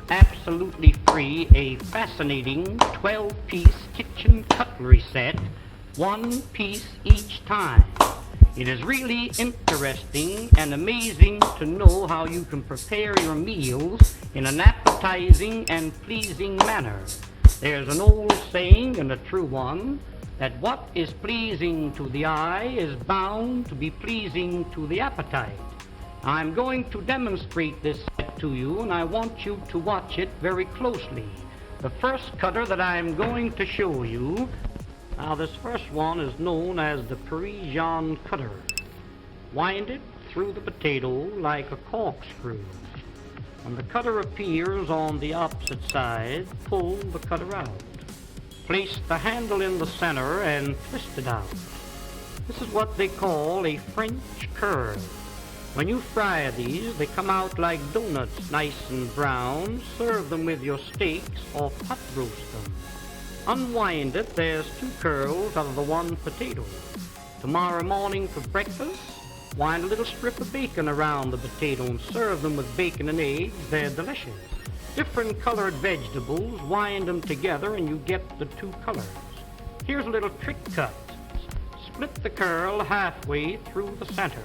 absolutely free a fascinating 12-piece kitchen cutlery set, one piece each time. It is really interesting and amazing to know how you can prepare your meals in an appetizing and pleasing manner. There's an old saying, and a true one, that what is pleasing to the eye is bound to be pleasing to the appetite. I'm going to demonstrate this set to you, and I want you to watch it very closely. The first cutter that I'm going to show you, now this first one is known as the Parisian cutter. Wind it through the potato like a corkscrew. When the cutter appears on the opposite side, pull the cutter out. Place the handle in the center and twist it out. This is what they call a French curve. When you fry these, they come out like donuts, nice and brown. Serve them with your steaks or pot roast them. Unwind it, there's 2 curls out of the 1 potato. Tomorrow morning for breakfast, wind a little strip of bacon around the potato and serve them with bacon and eggs. They're delicious. Different colored vegetables, wind them together and you get the 2 colors. Here's a little trick cut. Split the curl halfway through the center.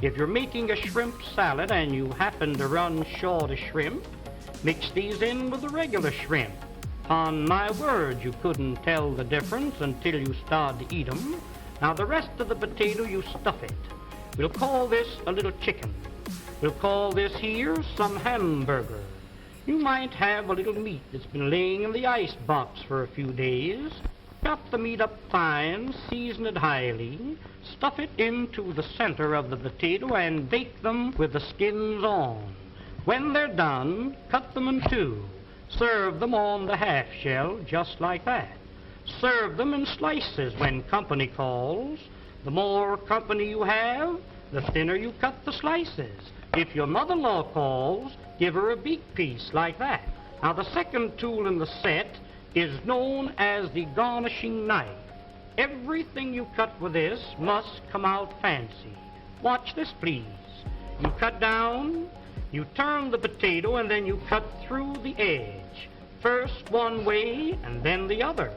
If you're making a shrimp salad and you happen to run short of shrimp, mix these in with the regular shrimp. On my word, you couldn't tell the difference until you start to eat them. Now the rest of the potato, you stuff it. We'll call this a little chicken. We'll call this here some hamburger. You might have a little meat that's been laying in the ice box for a few days. Chop the meat up fine, season it highly, stuff it into the center of the potato and bake them with the skins on. When they're done, cut them in 2. Serve them on the half shell just like that. Serve them in slices when company calls. The more company you have, the thinner you cut the slices. If your mother-in-law calls, give her a beak piece like that. Now the second tool in the set is known as the garnishing knife. Everything you cut with this must come out fancy. Watch this, please. You cut down, you turn the potato, and then you cut through the edge. First one way and then the other.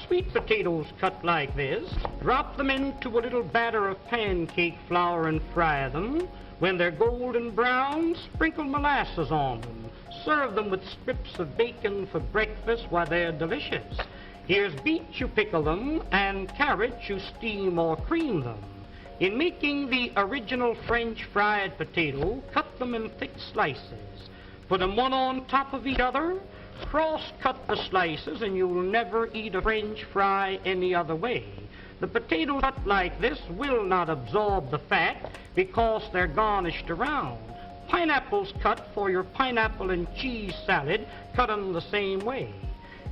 Sweet potatoes cut like this, drop them into a little batter of pancake flour and fry them. When they're golden brown, sprinkle molasses on them. Serve them with strips of bacon for breakfast. Why, they're delicious. Here's beets, you pickle them, and carrots, you steam or cream them. In making the original French fried potato, cut them in thick slices. Put them one on top of each other. Cross-cut the slices, and you'll never eat a French fry any other way. The potatoes cut like this will not absorb the fat because they're garnished around. Pineapples cut for your pineapple and cheese salad, cut them the same way.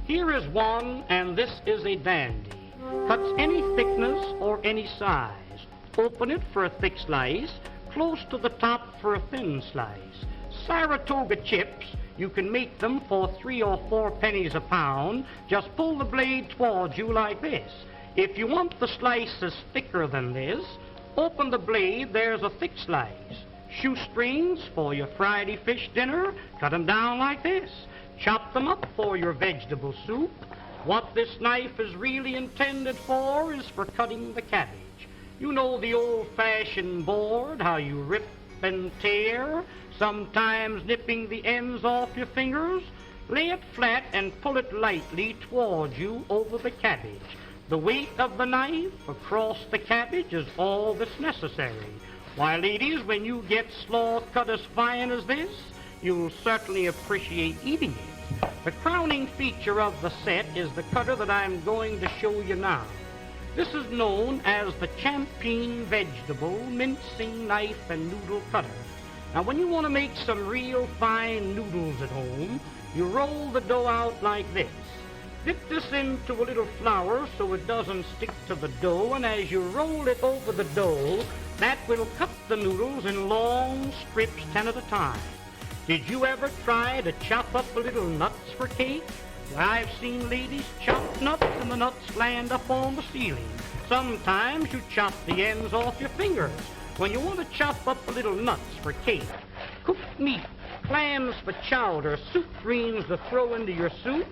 Here is one, and this is a dandy. Cuts any thickness or any size. Open it for a thick slice, close to the top for a thin slice. Saratoga chips, you can make them for 3 or 4 pennies a pound. Just pull the blade towards you like this. If you want the slices thicker than this, open the blade, there's a thick slice. Shoestrings for your Friday fish dinner, cut them down like this. Chop them up for your vegetable soup. What this knife is really intended for is for cutting the cabbage. You know the old-fashioned board, how you rip and tear, sometimes nipping the ends off your fingers. Lay it flat and pull it lightly towards you over the cabbage. The weight of the knife across the cabbage is all that's necessary. Why, ladies, when you get slaw cut as fine as this, you'll certainly appreciate eating it. The crowning feature of the set is the cutter that I'm going to show you now. This is known as the Champeen vegetable mincing knife and noodle cutter. Now, when you want to make some real fine noodles at home, you roll the dough out like this. Dip this into a little flour so it doesn't stick to the dough, and as you roll it over the dough, that will cut the noodles in long strips 10 at a time. Did you ever try to chop up a little nuts for cake? I've seen ladies chop nuts and the nuts land up on the ceiling. Sometimes you chop the ends off your fingers. When you want to chop up a little nuts for cake, cooked meat, clams for chowder, soup greens to throw into your soup.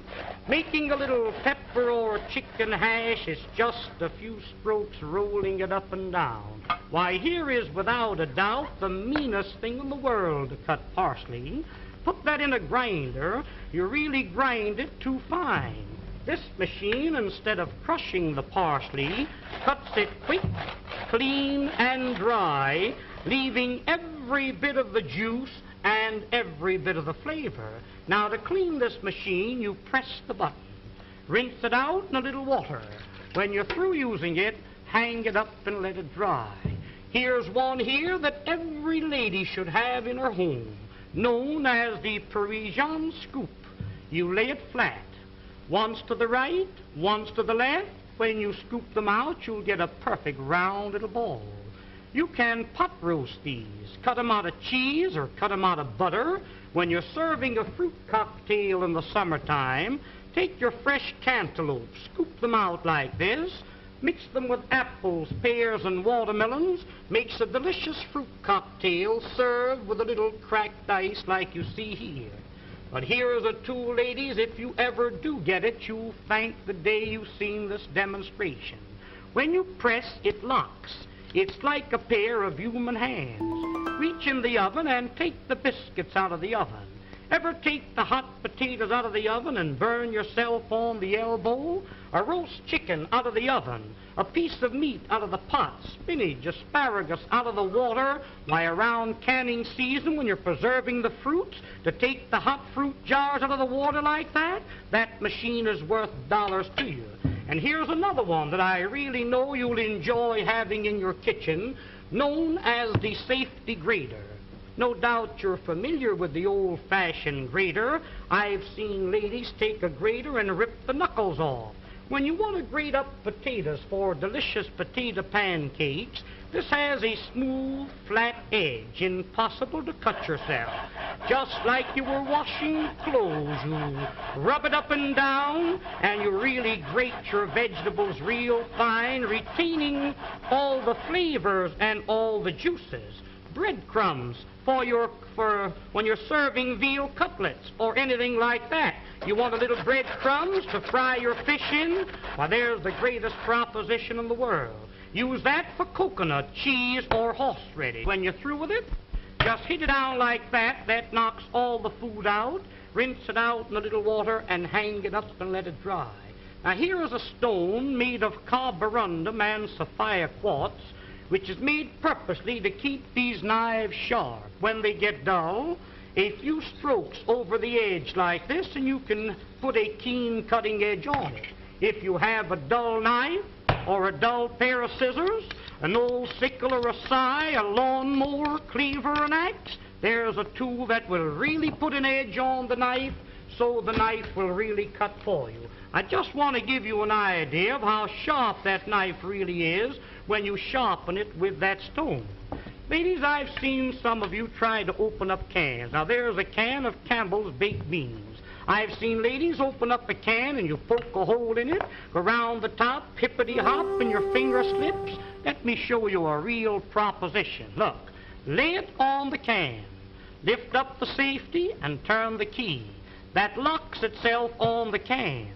Making a little pepper or chicken hash is just a few strokes rolling it up and down. Why, here is without a doubt the meanest thing in the world to cut parsley. Put that in a grinder, you really grind it too fine. This machine, instead of crushing the parsley, cuts it quick, clean, and dry, leaving every bit of the juice and every bit of the flavor. Now, to clean this machine, you press the button. Rinse it out in a little water. When you're through using it, hang it up and let it dry. Here's one here that every lady should have in her home, known as the Parisian scoop. You lay it flat, once to the right, once to the left. When you scoop them out, you'll get a perfect round little ball. You can pot roast these, cut them out of cheese or cut them out of butter. When you're serving a fruit cocktail in the summertime, take your fresh cantaloupe, scoop them out like this, mix them with apples, pears, and watermelons, makes a delicious fruit cocktail served with a little cracked ice like you see here. But here's a tool, ladies, if you ever do get it, you'll thank the day you've seen this demonstration. When you press, it locks. It's like a pair of human hands. Reach in the oven and take the biscuits out of the oven. Ever take the hot potatoes out of the oven and burn yourself on the elbow? A roast chicken out of the oven, a piece of meat out of the pot, spinach, asparagus out of the water. Why, around canning season, when you're preserving the fruits, to take the hot fruit jars out of the water like that, that machine is worth dollars to you. And here's another one that I really know you'll enjoy having in your kitchen, known as the safety grater. No doubt you're familiar with the old-fashioned grater. I've seen ladies take a grater and rip the knuckles off. When you want to grate up potatoes for delicious potato pancakes, this has a smooth, flat edge, impossible to cut yourself. Just like you were washing clothes, you rub it up and down, and you really grate your vegetables real fine, retaining all the flavors and all the juices. Breadcrumbs for when you're serving veal cutlets or anything like that. You want a little breadcrumbs to fry your fish in? Why, there's the greatest proposition in the world. Use that for coconut, cheese, or horseradish. When you're through with it, just hit it down like that. That knocks all the food out. Rinse it out in a little water and hang it up and let it dry. Now, here is a stone made of carborundum and sapphire quartz, which is made purposely to keep these knives sharp. When they get dull, a few strokes over the edge like this, and you can put a keen cutting edge on it. If you have a dull knife or a dull pair of scissors, an old sickle or a scythe, a lawnmower, cleaver, an axe, there's a tool that will really put an edge on the knife so the knife will really cut for you. I just want to give you an idea of how sharp that knife really is when you sharpen it with that stone. Ladies, I've seen some of you try to open up cans. Now, there's a can of Campbell's baked beans. I've seen ladies open up a can and you poke a hole in it, go around the top, hippity-hop, and your finger slips. Let me show you a real proposition. Look, lay it on the can, lift up the safety, and turn the key. That locks itself on the can.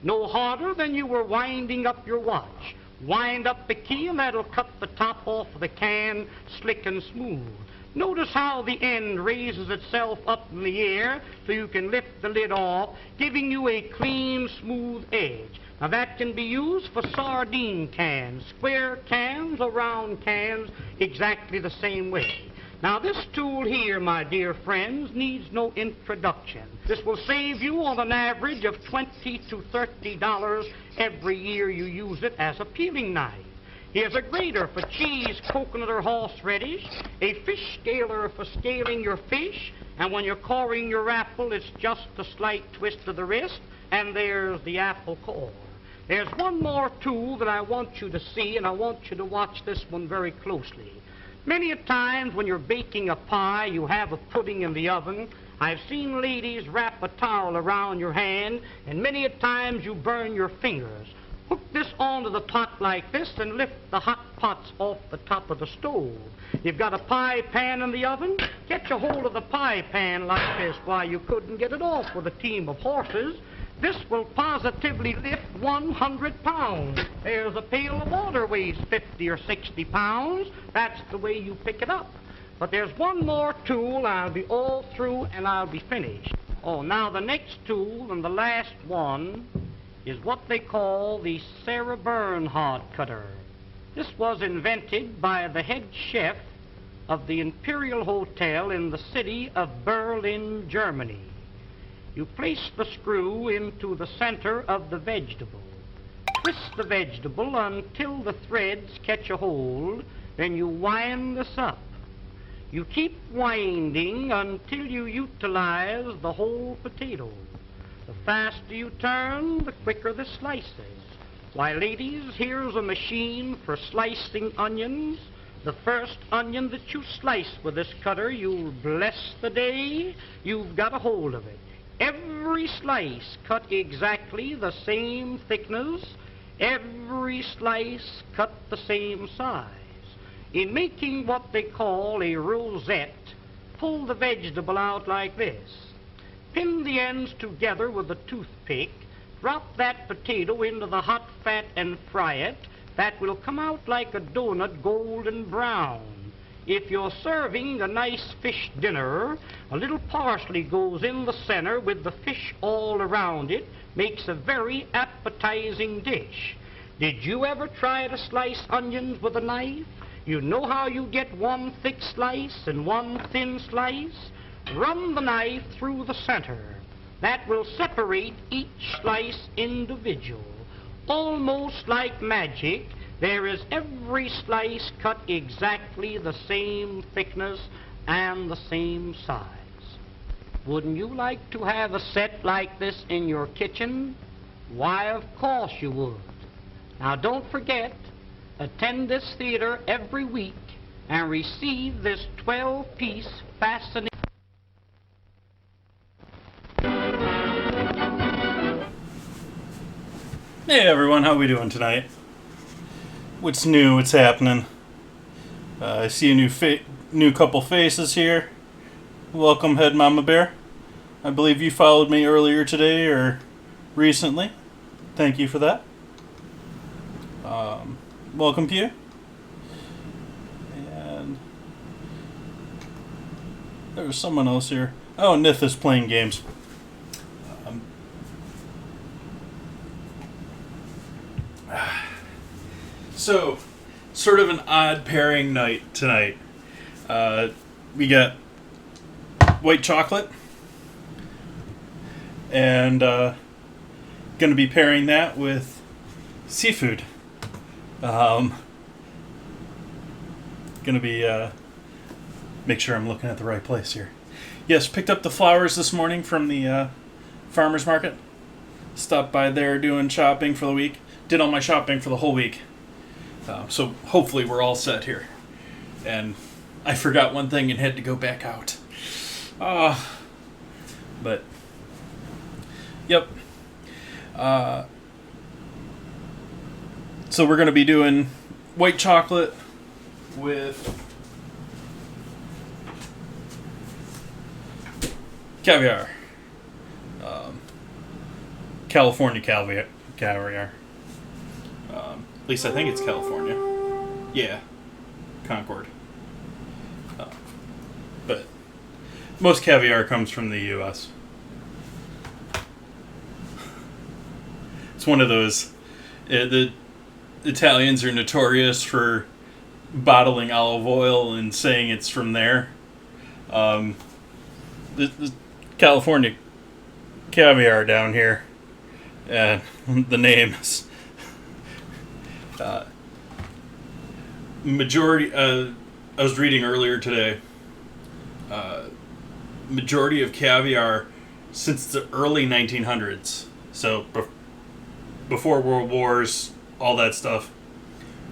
No harder than you were winding up your watch. Wind up the key and that'll cut the top off of the can slick and smooth. Notice how the end raises itself up in the air so you can lift the lid off, giving you a clean, smooth edge. Now, that can be used for sardine cans, square cans, or round cans, exactly the same way. Now, this tool here, my dear friends, needs no introduction. This will save you on an average of $20 to $30 every year you use it as a peeling knife. Here's a grater for cheese, coconut, or horseradish, a fish scaler for scaling your fish, and when you're coring your apple, it's just a slight twist of the wrist, and there's the apple core. There's one more tool that I want you to see, and I want you to watch this one very closely. Many a times when you're baking a pie, you have a pudding in the oven. I've seen ladies wrap a towel around your hand, and many a times you burn your fingers. Hook this onto the pot like this and lift the hot pots off the top of the stove. You've got a pie pan in the oven? Get your hold of the pie pan like this. Why, you couldn't get it off with a team of horses. This will positively lift 100 pounds. There's a pail of water weighs 50 or 60 pounds. That's the way you pick it up. But there's one more tool. I'll be all through and I'll be finished. Oh, now the next tool and the last one is what they call the Sarah Bernhardt cutter. This was invented by the head chef of the Imperial Hotel in the city of Berlin, Germany. You place the screw into the center of the vegetable. Twist the vegetable until the threads catch a hold, then you wind this up. You keep winding until you utilize the whole potato. The faster you turn, the quicker the slices. Why, ladies, here's a machine for slicing onions. The first onion that you slice with this cutter, you'll bless the day you've got a hold of it. Every slice cut exactly the same thickness. Every slice cut the same size. In making what they call a rosette, pull the vegetable out like this. Pin the ends together with a toothpick. Drop that potato into the hot fat and fry it. That will come out like a donut, golden brown. If you're serving a nice fish dinner, a little parsley goes in the center with the fish all around it. Makes a very appetizing dish. Did you ever try to slice onions with a knife? You know how you get one thick slice and one thin slice? Run the knife through the center. That will separate each slice individual. Almost like magic, there is every slice cut exactly the same thickness and the same size. Wouldn't you like to have a set like this in your kitchen? Why, of course you would. Now don't forget, attend this theater every week and receive this 12-piece fascinating... Hey everyone, how we doing tonight? What's new? What's happening? I see a new couple faces here. Welcome, Head Mama Bear. I believe you followed me earlier today or recently. Thank you for that. Welcome, Pew. And there was someone else here. Oh, Nith is playing games. So, sort of an odd pairing night tonight. We got white chocolate, and going to be pairing that with seafood. Going to be, make sure I'm looking at the right place here. Yes, picked up the flowers this morning from the farmer's market. Stopped by there doing shopping for the week. Did all my shopping for the whole week. So hopefully we're all set here. And I forgot one thing and had to go back out. But, yep. So we're going to be doing white chocolate with caviar. California caviar. At least I think it's California. Yeah. Concord. But most caviar comes from the U.S. It's one of those... the Italians are notorious for bottling olive oil and saying it's from there. The California caviar down here, and the names... majority, I was reading earlier today, majority of caviar since the early 1900s, so before World Wars, all that stuff,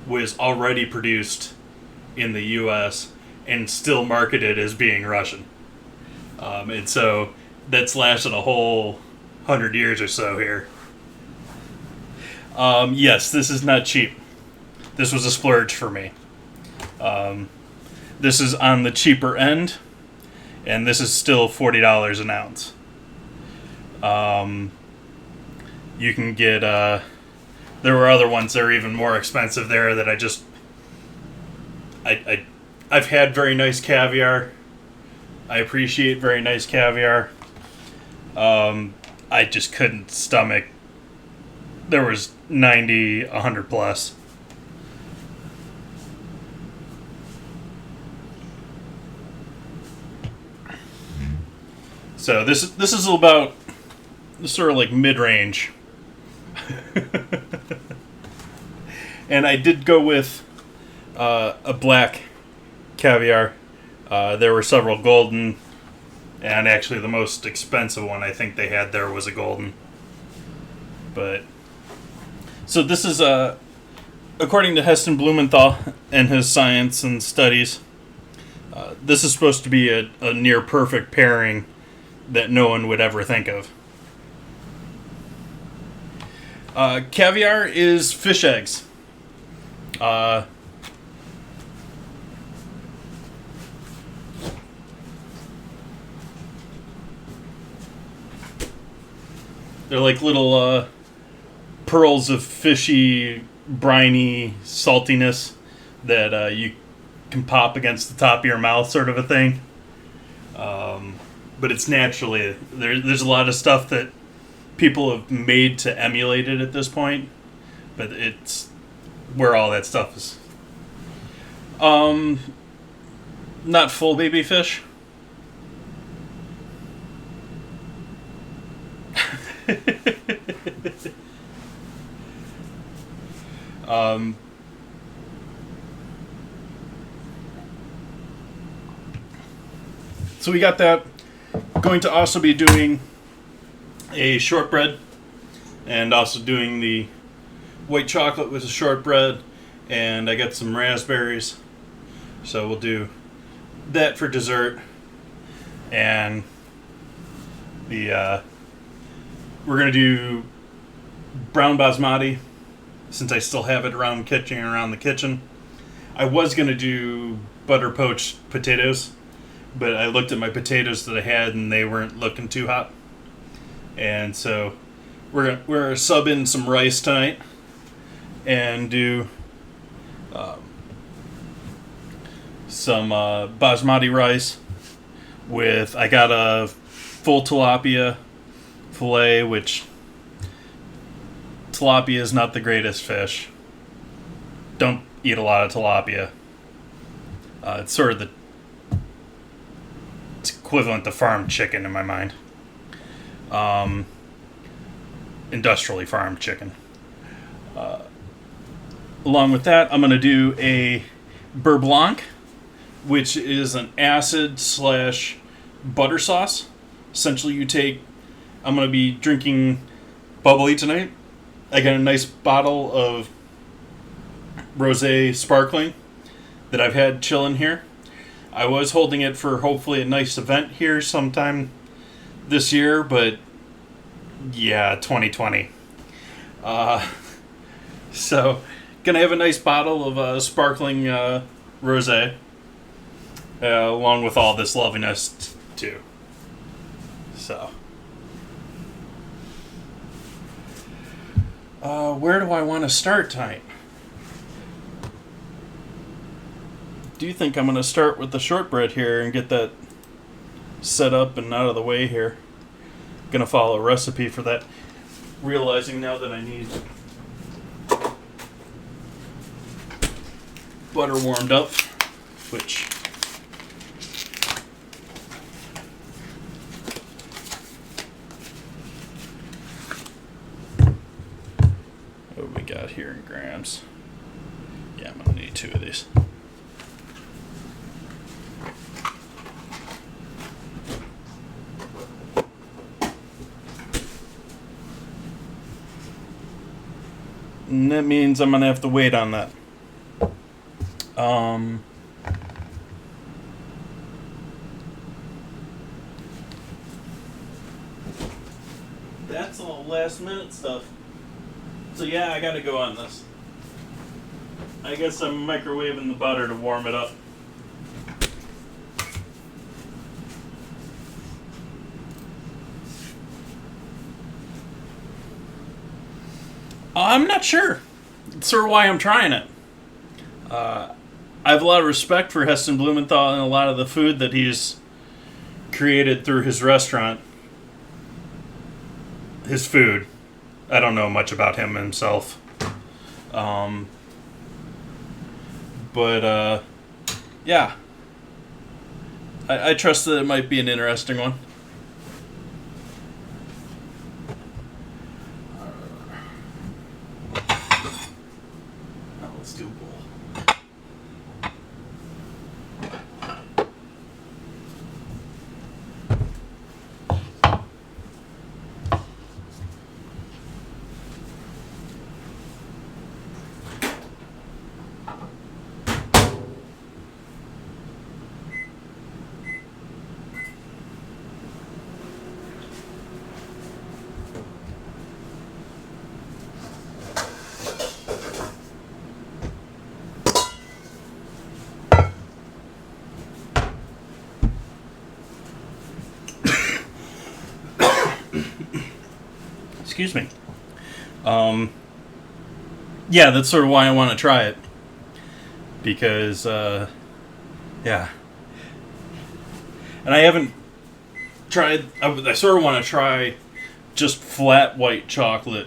was already produced in the U.S. and still marketed as being Russian. And so that's lasted a whole 100 years or so here. Yes, this is not cheap. This was a splurge for me. This is on the cheaper end, and this is still $40 an ounce. You can get, there were other ones that are even more expensive there that I've had very nice caviar. I appreciate very nice caviar. I just couldn't stomach. There was 90, 100 plus. So this is about sort of like mid-range. And I did go with a black caviar. There were several golden, and actually the most expensive one I think they had there was a golden. But so this is according to Heston Blumenthal and his science and studies, this is supposed to be a near perfect pairing that no one would ever think of. Caviar is fish eggs. They're like little pearls of fishy, briny saltiness that you can pop against the top of your mouth, sort of a thing. But it's naturally there's a lot of stuff that people have made to emulate it at this point, but it's where all that stuff is. Not full baby fish. So we got that. Going to also be doing a shortbread, and also doing the white chocolate with the shortbread, and I got some raspberries, so we'll do that for dessert. And the we're gonna do brown basmati, since I still have it around the kitchen. I was gonna do butter poached potatoes, but I looked at my potatoes that I had and they weren't looking too hot, and so we're sub in some rice tonight and do some basmati rice with, I got a full tilapia fillet, which tilapia is not the greatest fish. Don't eat a lot of tilapia. It's sort of it's equivalent to farmed chicken in my mind. Industrially farmed chicken. Along with that, I'm going to do a beurre blanc, which is an acid / butter sauce. Essentially, I'm going to be drinking bubbly tonight. I got a nice bottle of rosé sparkling that I've had chilling here. I was holding it for hopefully a nice event here sometime this year, but yeah, 2020. So, gonna have a nice bottle of sparkling rosé, along with all this loveliness too. So, where do I want to start tonight? Do you think I'm going to start with the shortbread here and get that set up and out of the way here? Going to follow a recipe for that. Realizing now that I need butter warmed up, which what we got here in grams? Yeah, I'm going to need 2 of these. And that means I'm going to have to wait on that. That's all last minute stuff. So yeah, I gotta go on this. I guess I'm microwaving the butter to warm it up. I'm not sure. That's sort of why I'm trying it. I have a lot of respect for Heston Blumenthal and a lot of the food that he's created through his restaurant. His food. I don't know much about him himself. But yeah. I trust that it might be an interesting one. Now let's do a bowl. Excuse me. Yeah, that's sort of why I want to try it. Because, yeah. And I haven't tried, I sort of want to try just flat white chocolate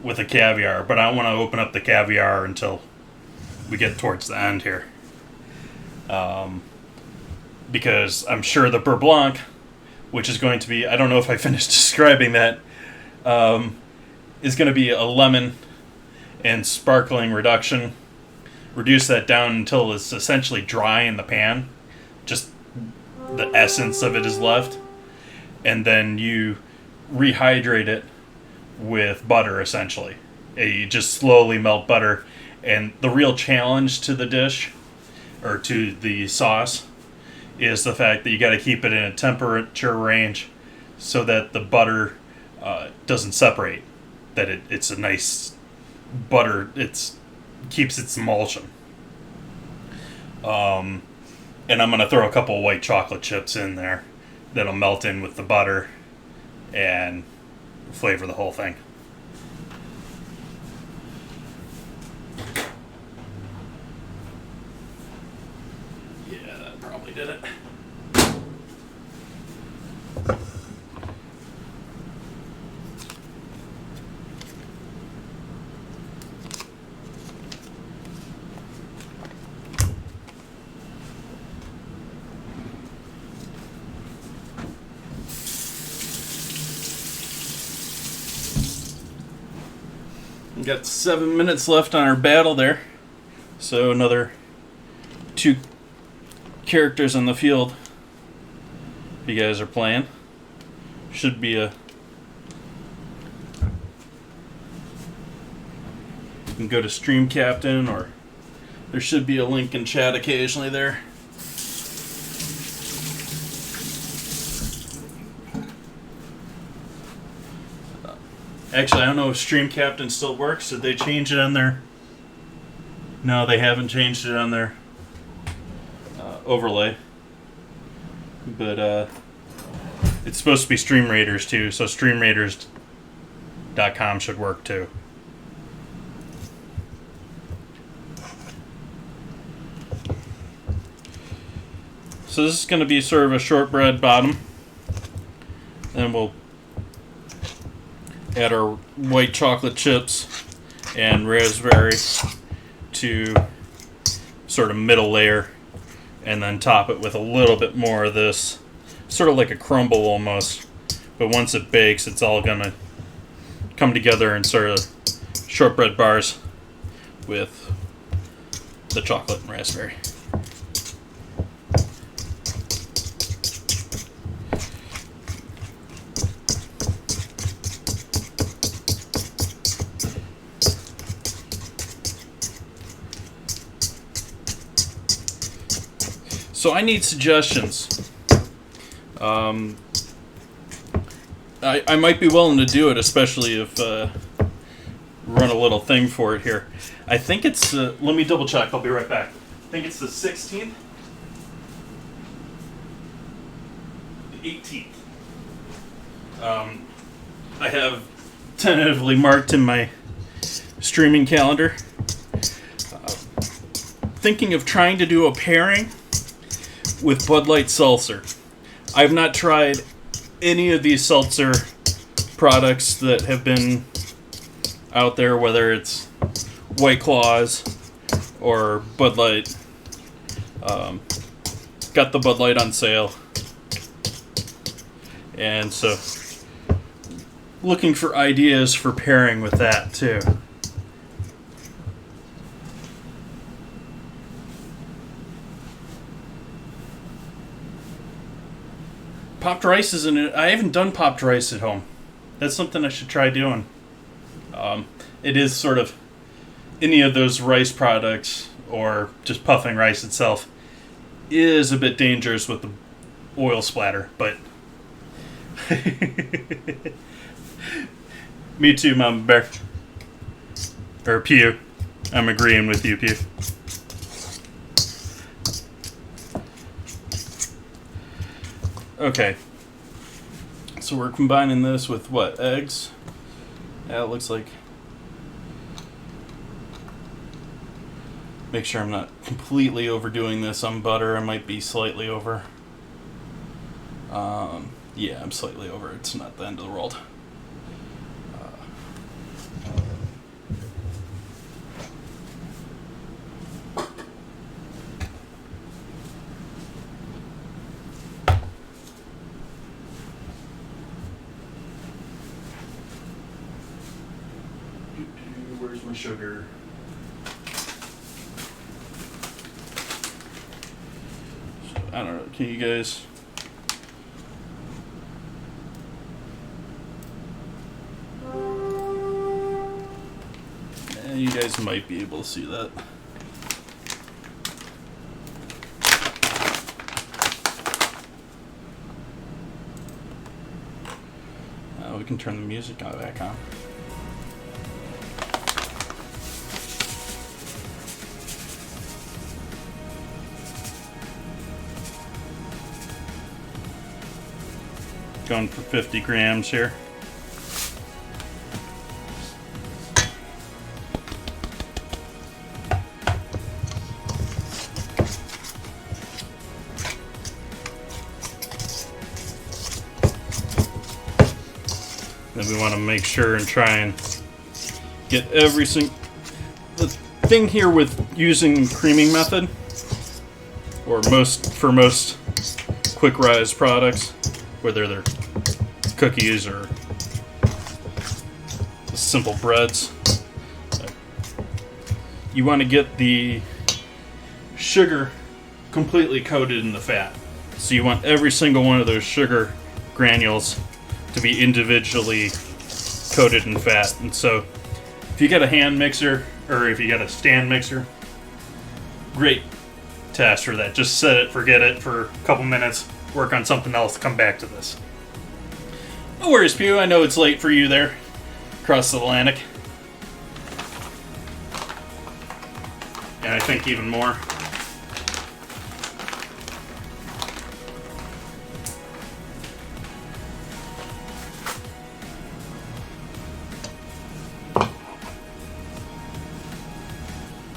with a caviar, but I don't want to open up the caviar until we get towards the end here. Because I'm sure the Beurre Blanc, which is going to be, I don't know if I finished describing that, is going to be a lemon and sparkling reduction. Reduce that down until it's essentially dry in the pan. Just the essence of it is left. And then you rehydrate it with butter, essentially. You just slowly melt butter. And the real challenge to the dish, or to the sauce, is the fact that you got to keep it in a temperature range so that the butter doesn't separate. That it's a nice butter. Keeps its emulsion. And I'm going to throw a couple of white chocolate chips in there that'll melt in with the butter and flavor the whole thing. Yeah, that probably did it. We've got 7 minutes left on our battle there. So another 2 characters on the field. If you guys are playing. Should be a... You can go to Stream Captain, or there should be a link in chat occasionally there. Actually, I don't know if Stream Captain still works. Did they change it on their... No, they haven't changed it on their overlay. But it's supposed to be Stream Raiders too, so StreamRaiders.com should work too. So this is going to be sort of a shortbread bottom. And we'll add our white chocolate chips and raspberry to sort of middle layer, and then top it with a little bit more of this, sort of like a crumble almost, but once it bakes it's all gonna come together in sort of shortbread bars with the chocolate and raspberry. So I need suggestions. I might be willing to do it, especially if run a little thing for it here. I think it's, let me double check, I'll be right back. I think it's the 16th? The 18th. I have tentatively marked in my streaming calendar. Thinking of trying to do a pairing with Bud Light Seltzer. I've not tried any of these seltzer products that have been out there, whether it's White Claws or Bud Light. Got the Bud Light on sale. And so, looking for ideas for pairing with that too. Popped rice isn't it? I haven't done popped rice at home. That's something I should try doing. It is sort of any of those rice products or just puffing rice itself is a bit dangerous with the oil splatter, but me too, Mama Bear. Or Pew. I'm agreeing with you, Pew. Okay. So we're combining this with what? Eggs? Yeah, it looks like. Make sure I'm not completely overdoing this on butter. I might be slightly over. Yeah, I'm slightly over. It's not the end of the world. Where's my sugar? So, I don't know. Can you guys? You guys might be able to see that. We can turn the music back on. Going for 50 grams here. Then we want to make sure and try and get every single... The thing here with using creaming method, or for most quick rise products, whether they're cookies or simple breads, you want to get the sugar completely coated in the fat. So you want every single one of those sugar granules to be individually coated in fat. And so if you get a hand mixer or if you got a stand mixer, great task for that. Just set it, forget it for a couple minutes, work on something else, come back to this. No worries, Pew. I know it's late for you there across the Atlantic. And I think even more.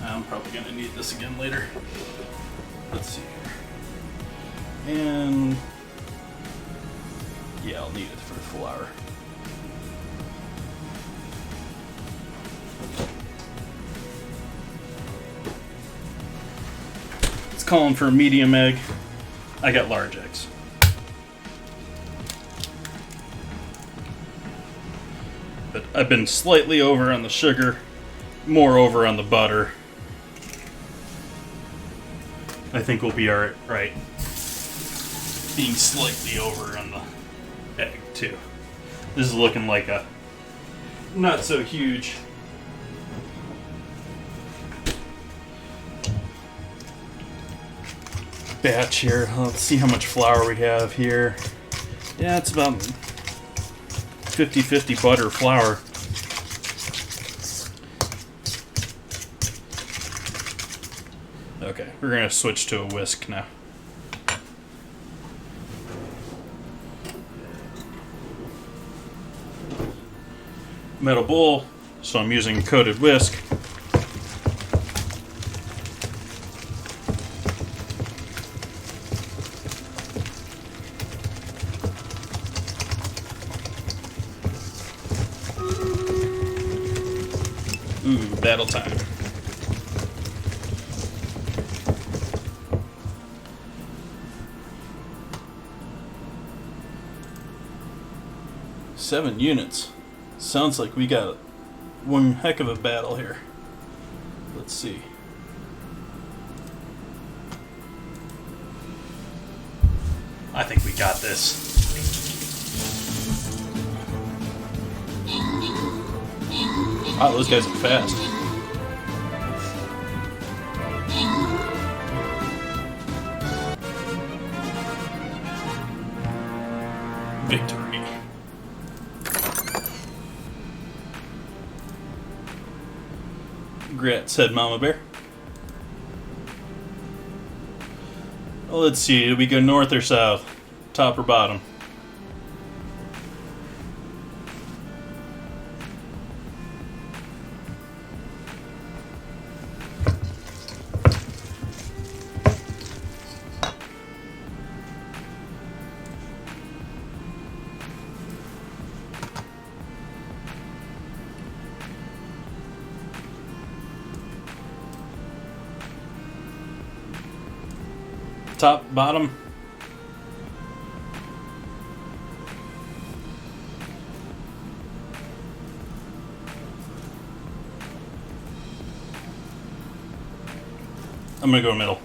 I'm probably going to need this again later. Let's see here. And yeah, I'll need it for the flour. It's calling for a medium egg. I got large eggs. But I've been slightly over on the sugar, more over on the butter. I think we'll be alright. Being slightly over on the egg too. This is looking like a not so huge batch here. Let's see how much flour we have here. Yeah, it's about 50-50 butter flour. Okay, we're going to switch to a whisk now. Metal bowl, so I'm using coated whisk. Ooh, battle time. Seven units. Sounds like we got one heck of a battle here. Let's see. I think we got this. Wow, those guys are fast. Victory. Grat, said Mama Bear. Well, let's see, do we go north or south? Top or bottom? Top, bottom? I'm gonna go middle.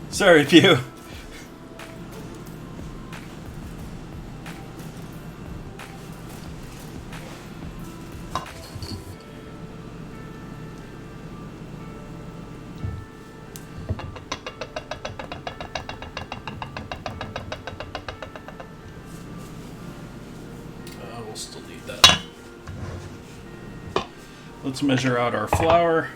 Sorry, Pew. We'll still need that. Let's measure out our flour.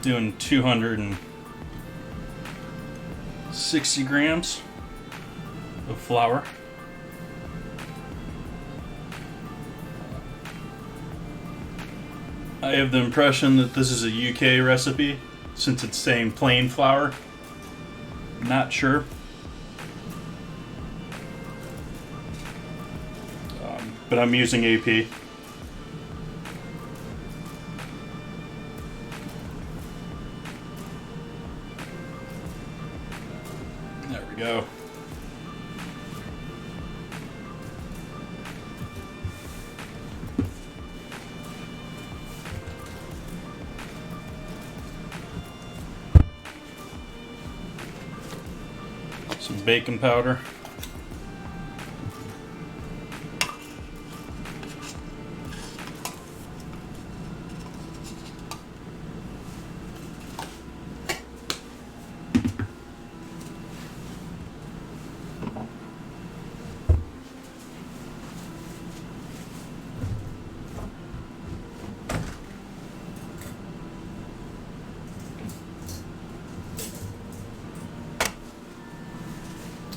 Doing 260 grams of flour. I have the impression that this is a UK recipe since it's saying plain flour. Not sure. But I'm using AP. There we go. Some baking powder.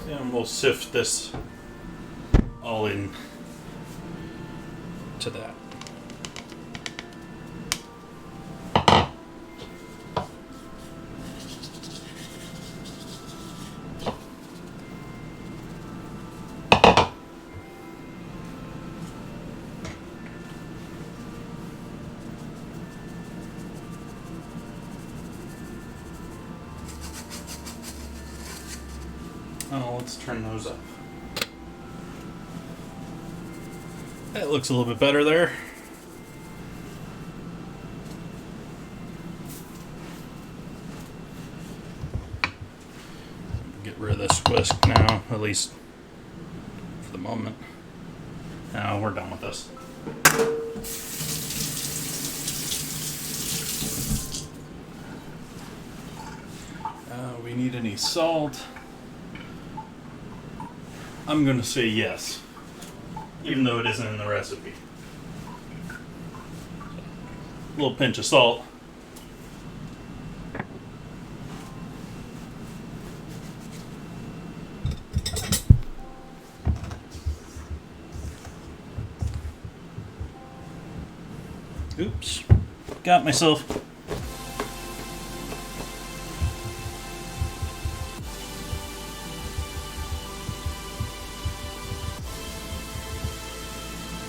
And we'll sift this all in to that. Oh, let's turn those up. That looks a little bit better there. Get rid of this whisk now, at least for the moment. Now we're done with this. We need any salt? I'm going to say yes, even though it isn't in the recipe. A little pinch of salt. Oops, got myself.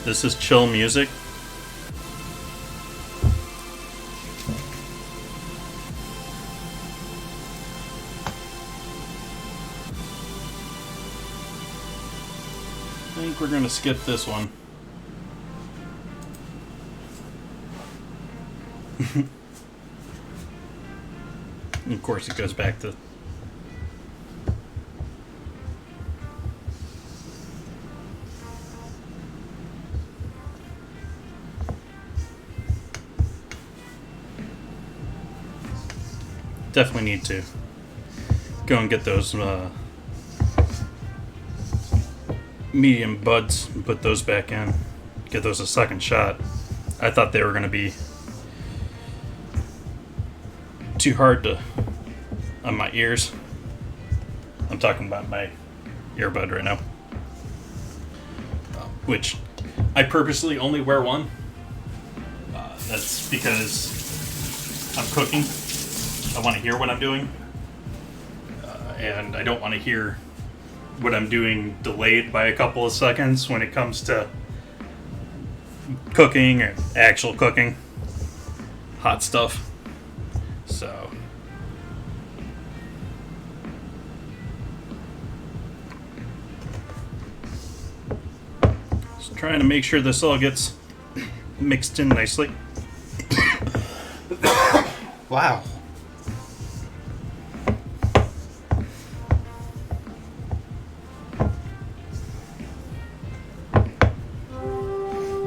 This is chill music. I think we're going to skip this one. Of course, it goes back to definitely need to go and get those medium buds and put those back in. Get those a second shot. I thought they were going to be too hard to on my ears. I'm talking about my earbud right now, which I purposely only wear one. That's because I'm cooking. I want to hear what I'm doing, and I don't want to hear what I'm doing delayed by a couple of seconds when it comes to cooking or actual cooking, hot stuff. So just trying to make sure this all gets mixed in nicely. Wow.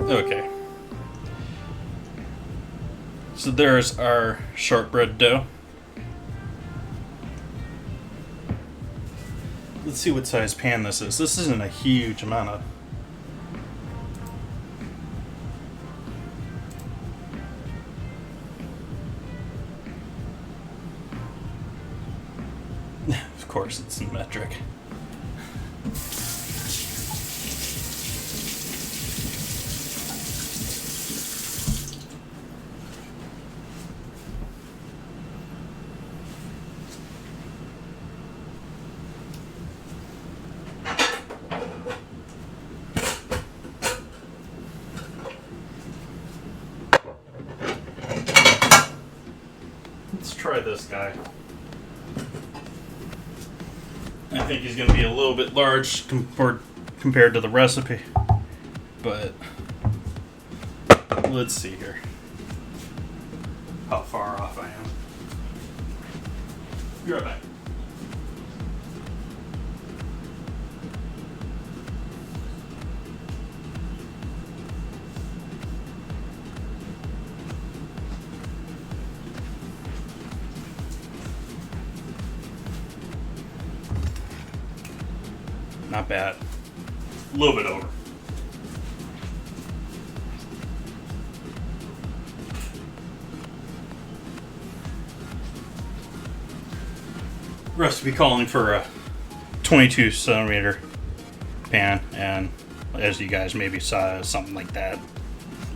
Okay. So there's our shortbread dough. Let's see what size pan this is. This isn't a huge amount of... Of course, it's in metric. Let's try this guy. I think he's going to be a little bit large compared to the recipe, but let's see here how far off I am. Be right back. Not bad. A little bit over. Recipe calling for a 22 centimeter pan, and as you guys maybe saw, something like that.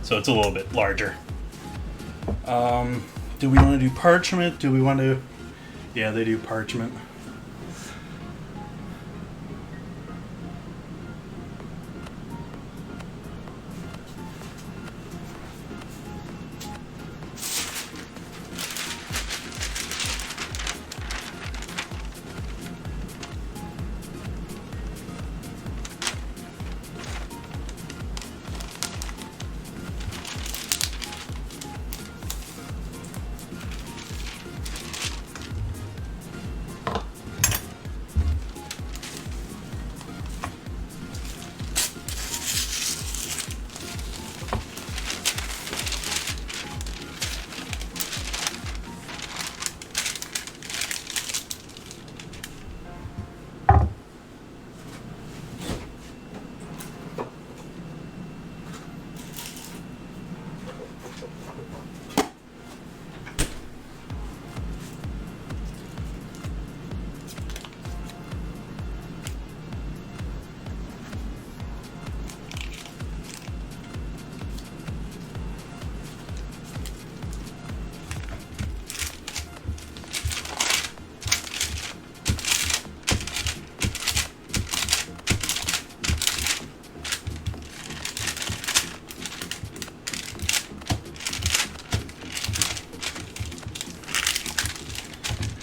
So it's a little bit larger. Do we want to do parchment? Do we want to... Yeah, they do parchment.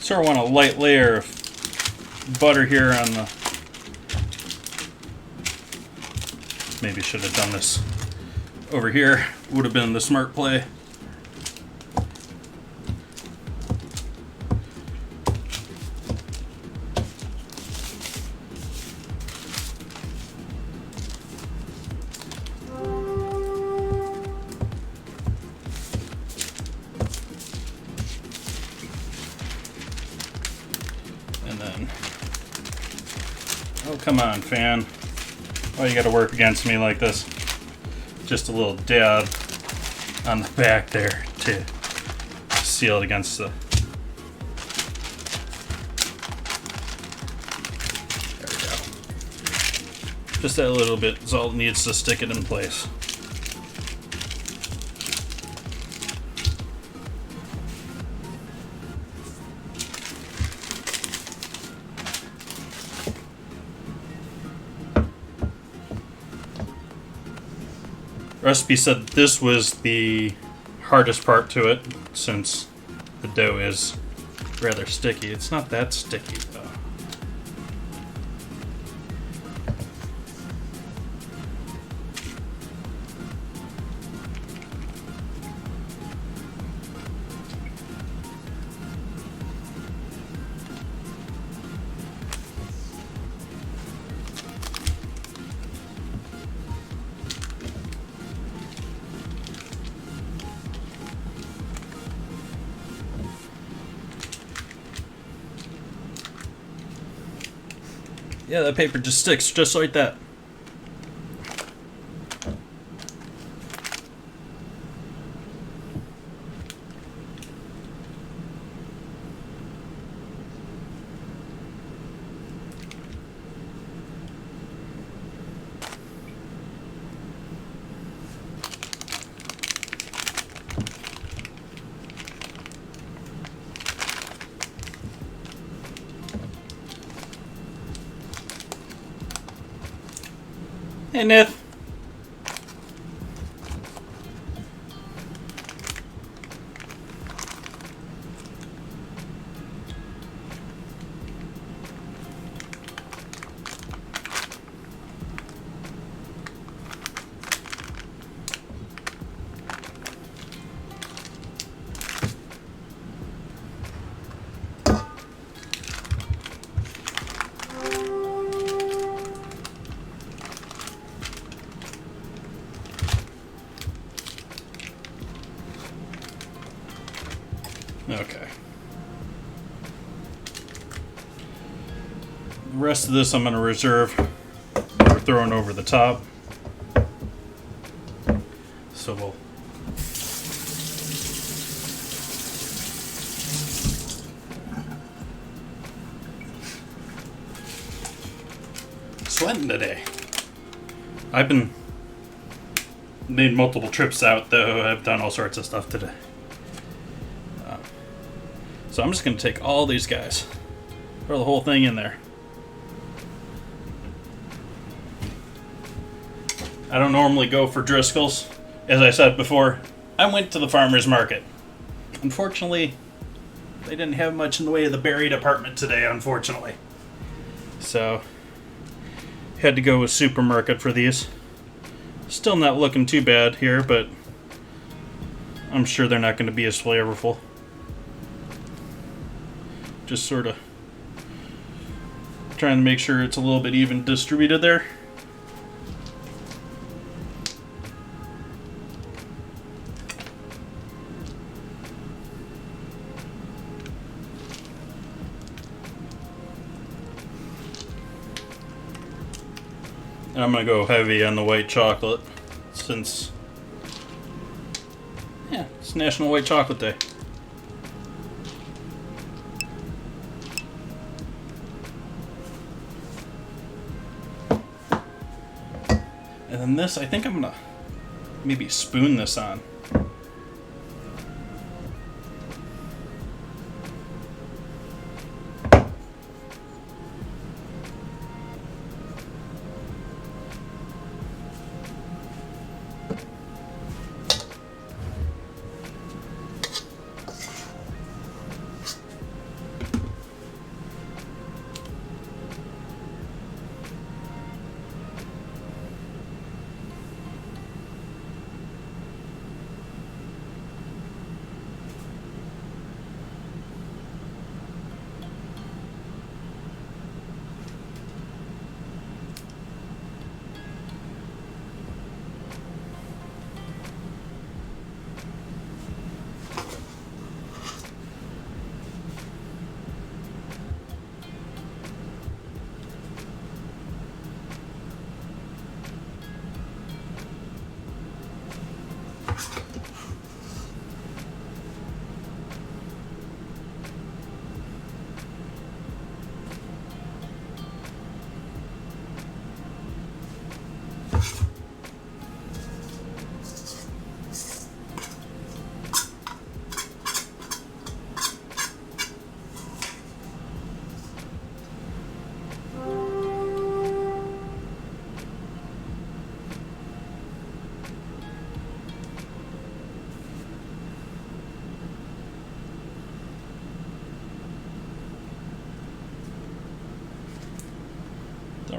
Sort of want a light layer of butter here on the... Maybe should have done this over here. Would have been the smart play. And then, oh, come on, fan. Why you gotta work against me like this? Just a little dab on the back there to seal it against the... There we go. Just that little bit is all it needs to stick it in place. Recipe said this was the hardest part to it, since the dough is rather sticky. It's not that sticky though. Yeah, that paper just sticks just like that. Hey, Nith. Okay. The rest of this I'm going to reserve for throwing over the top. So we'll... Sweating today. I've made multiple trips out though. I've done all sorts of stuff today. So I'm just going to take all these guys, throw the whole thing in there. I don't normally go for Driscoll's. As I said before, I went to the farmer's market. Unfortunately, they didn't have much in the way of the berry department today, unfortunately. So, had to go with Supermarket for these. Still not looking too bad here, but I'm sure they're not going to be as flavorful. Just sort of trying to make sure it's a little bit even distributed there. And I'm going to go heavy on the white chocolate since, yeah, it's National White Chocolate Day. And then this, I think I'm gonna maybe spoon this on.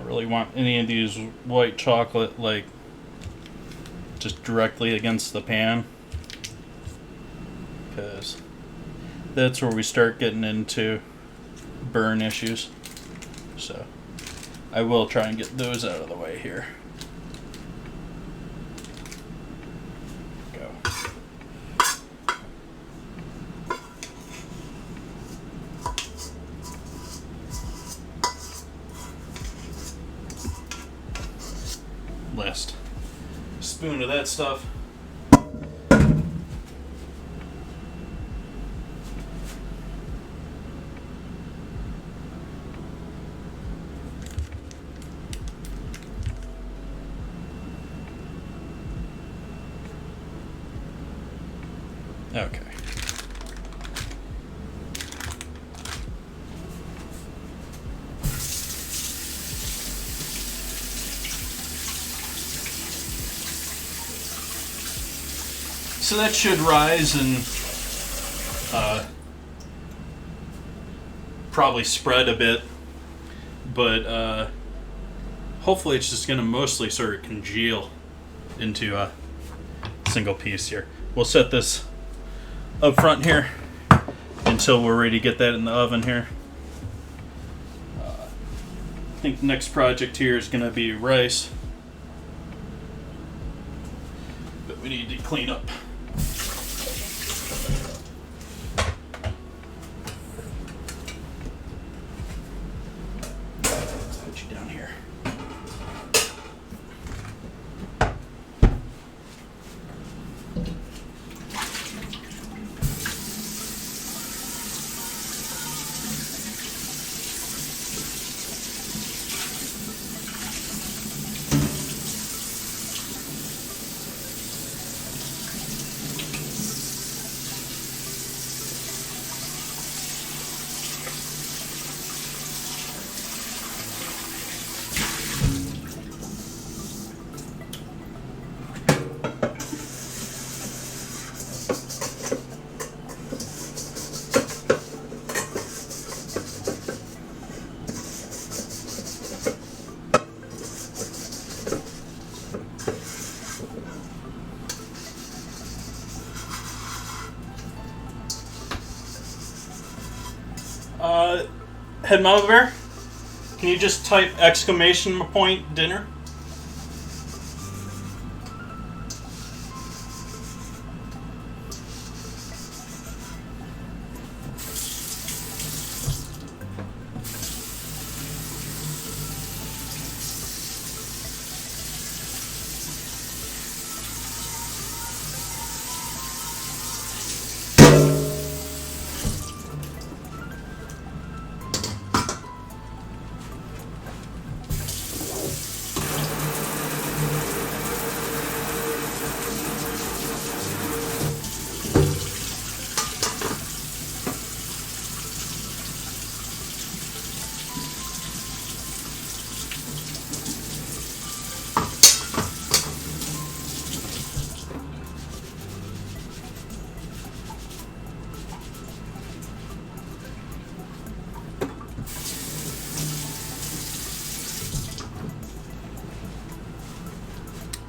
really want any of these white chocolate like just directly against the pan, because that's where we start getting into burn issues. So I will try and get those out of the way here. Go. Last spoon of that stuff. Okay. So that should rise and probably spread a bit, but hopefully it's just going to mostly sort of congeal into a single piece here. We'll set this up front here until we're ready to get that in the oven here. I think the next project here is going to be rice, but we need to clean up. Put you down here. Head Mama Bear, can you just type exclamation point dinner?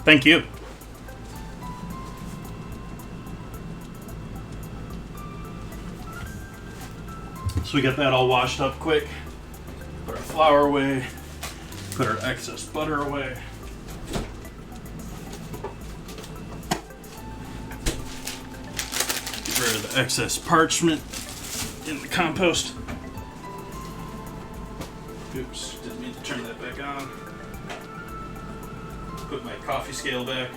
Thank you. So we got that all washed up quick. Put our flour away. Put our excess butter away. Get rid of the excess parchment in the compost. Oops, didn't mean to turn that back on. Put my coffee scale back.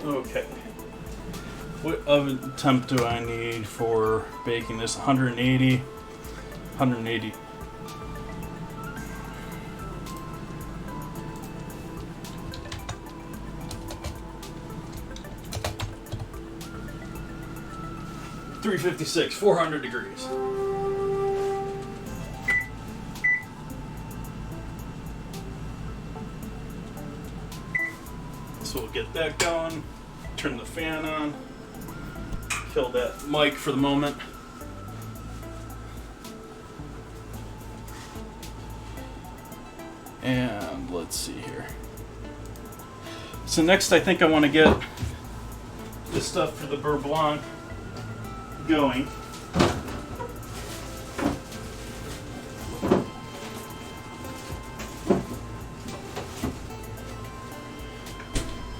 Okay. What oven temp do I need for baking this? 180. 180. $356, 400 degrees. So we'll get that going. turn the fan on. Kill that mic for the moment. And let's see here. So next I think I want to get this stuff for the Beurre Blanc going.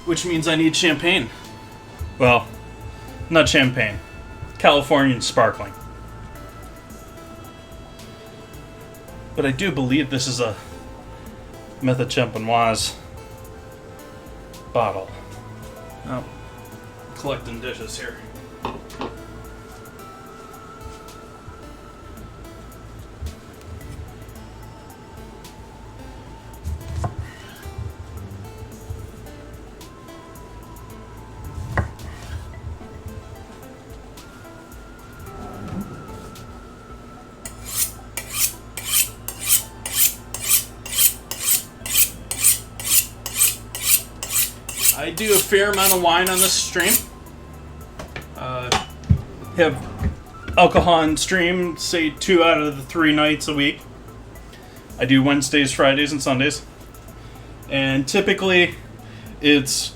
Which means I need champagne. Well, not champagne. Californian sparkling. But I do believe this is a Method Champenoise bottle. Oh, collecting dishes here. I do a fair amount of wine on this stream. Have alcohol on stream, say 2 out of the 3 nights a week. I do Wednesdays, Fridays, and Sundays. And typically, it's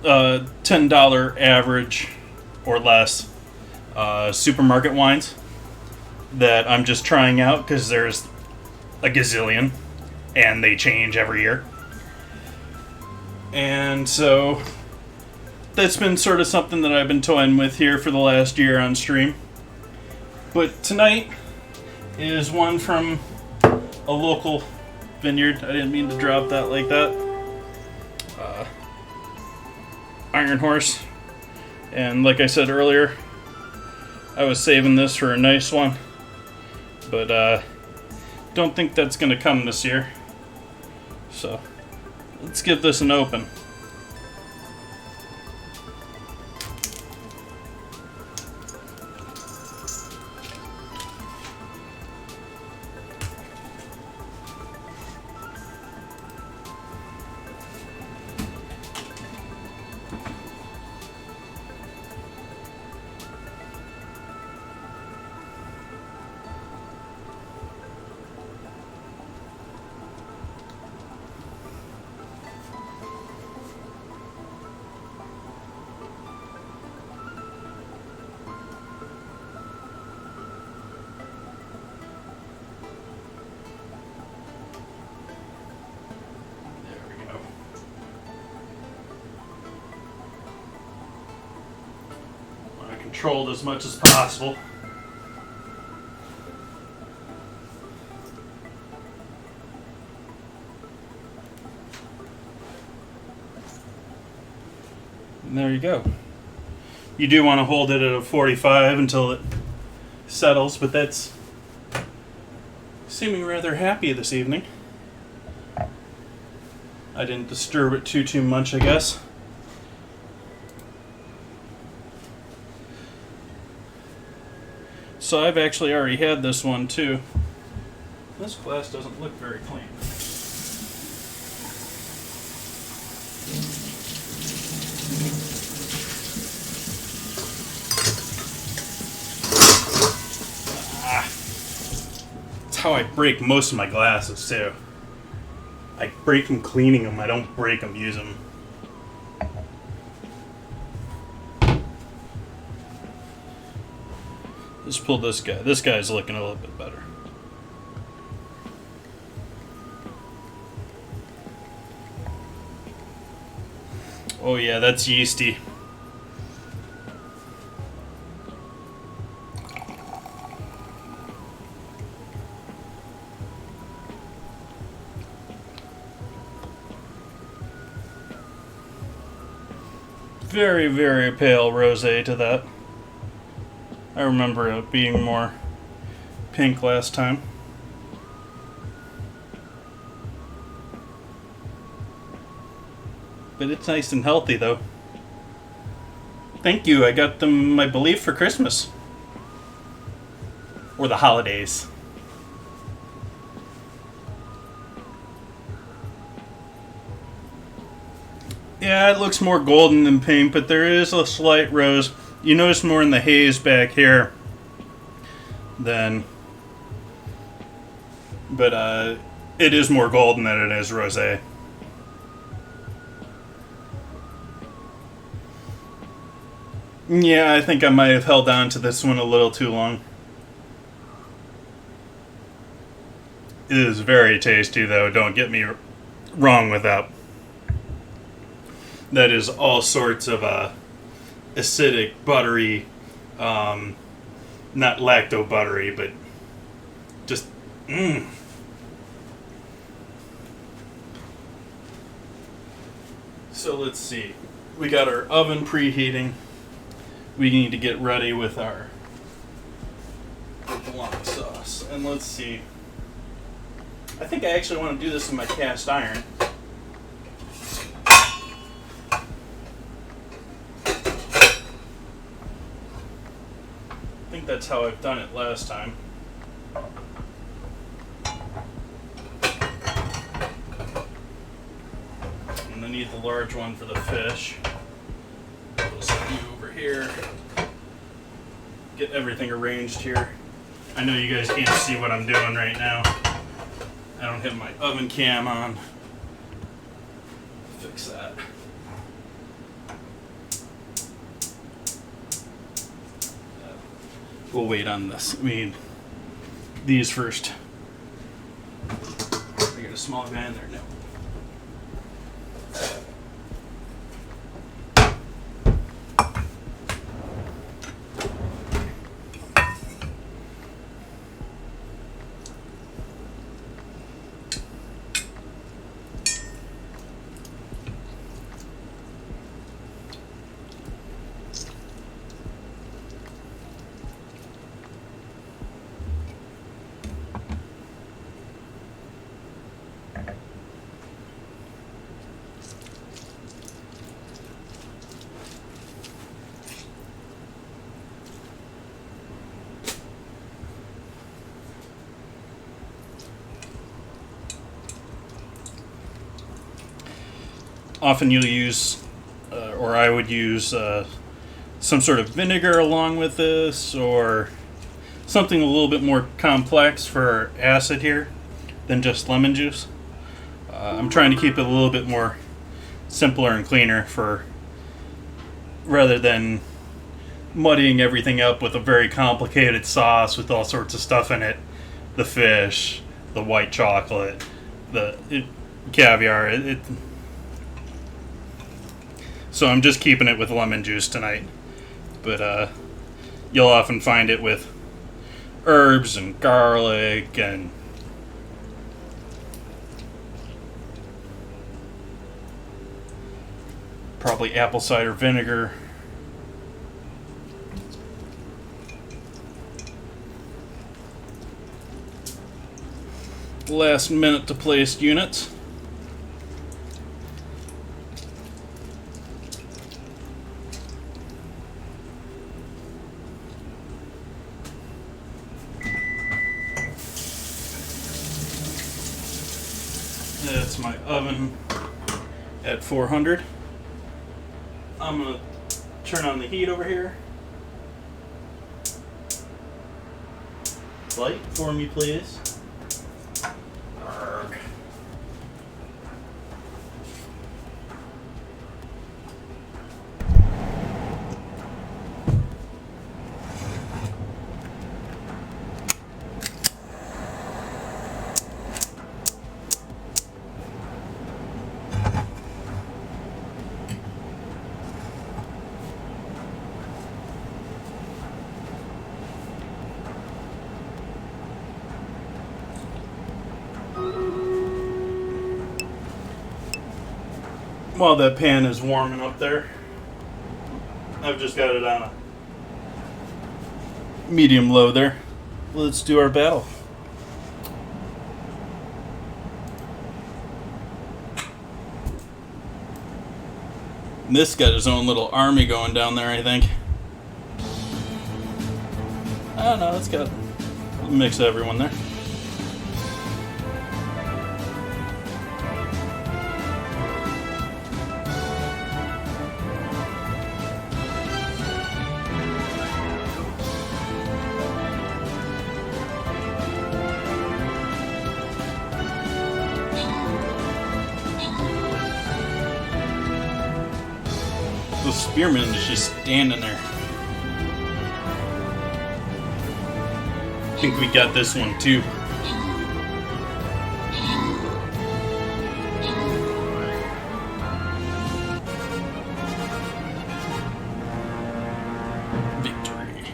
$10 average or less supermarket wines that I'm just trying out because there's a gazillion and they change every year. And so that's been sort of something that I've been toying with here for the last year on stream. But tonight is one from a local vineyard. I didn't mean to drop that like that. Iron Horse. And like I said earlier, I was saving this for a nice one. But don't think that's going to come this year. So let's give this an open. Controlled as much as possible. And there you go. You do want to hold it at a 45 until it settles, but that's seeming rather happy this evening. I didn't disturb it too much, I guess. So I've actually already had this one too. This glass doesn't look very clean. That's how I break most of my glasses too. I break them cleaning them, I don't break them using them. Let's pull this guy. This guy's looking a little bit better. Oh yeah, that's yeasty. Very, very pale rosé to that. I remember it being more pink last time. But it's nice and healthy though. Thank you, I got them, I believe, for Christmas. Or the holidays. Yeah, it looks more golden than pink, but there is a slight rose. You notice more in the haze back here than... But it is more golden than it is rosé. Yeah, I think I might have held on to this one a little too long. It is very tasty, though. Don't get me wrong with that. That is all sorts of acidic, buttery, not lacto buttery, but just So let's see. We got our oven preheating. We need to get ready with our blanc sauce. And let's see. I think I actually want to do this in my cast iron. I think that's how I've done it last time. And I need the large one for the fish. We'll set you over here. Get everything arranged here. I know you guys can't see what I'm doing right now. I don't have my oven cam on. Fix that. We'll wait on this. We need these first. I got a small guy in there now. Often you'll use, or I would use, some sort of vinegar along with this, or something a little bit more complex for acid here than just lemon juice. I'm trying to keep it a little bit more simpler and cleaner for, rather than muddying everything up with a very complicated sauce with all sorts of stuff in it. The fish, the white chocolate, the caviar. So I'm just keeping it with lemon juice tonight. But you'll often find it with herbs and garlic and probably apple cider vinegar. Last minute to place units. That's my oven at 400. I'm going to turn on the heat over here. Light for me, please. Arrgh. While that pan is warming up there, I've just got it on a medium low there. Let's do our battle. This got his own little army going down there, I think. I don't know, it's got a mix of everyone there. The spearman is just standing there. I think we got this one too. Victory.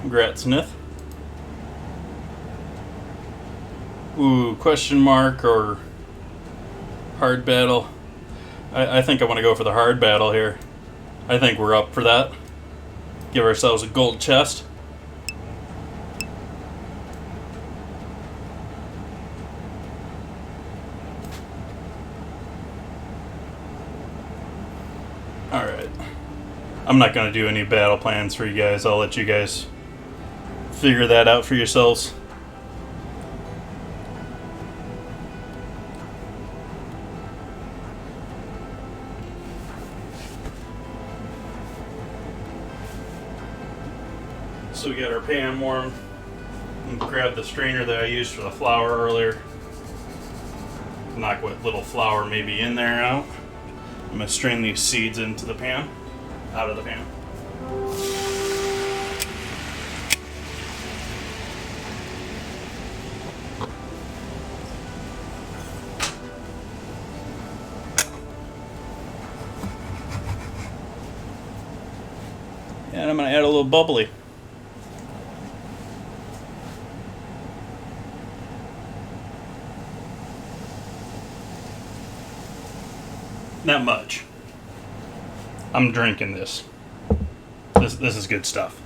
Congrats, Nith. Ooh, question mark or hard battle. I think I want to go for the hard battle here. I think we're up for that. Give ourselves a gold chest. Alright. I'm not going to do any battle plans for you guys. I'll let you guys figure that out for yourselves. So we got our pan warm. And grab the strainer that I used for the flour earlier. Knock what little flour may be in there out. I'm going to strain these seeds into the pan, out of the pan. And I'm going to add a little bubbly. Not much. I'm drinking this. This is good stuff.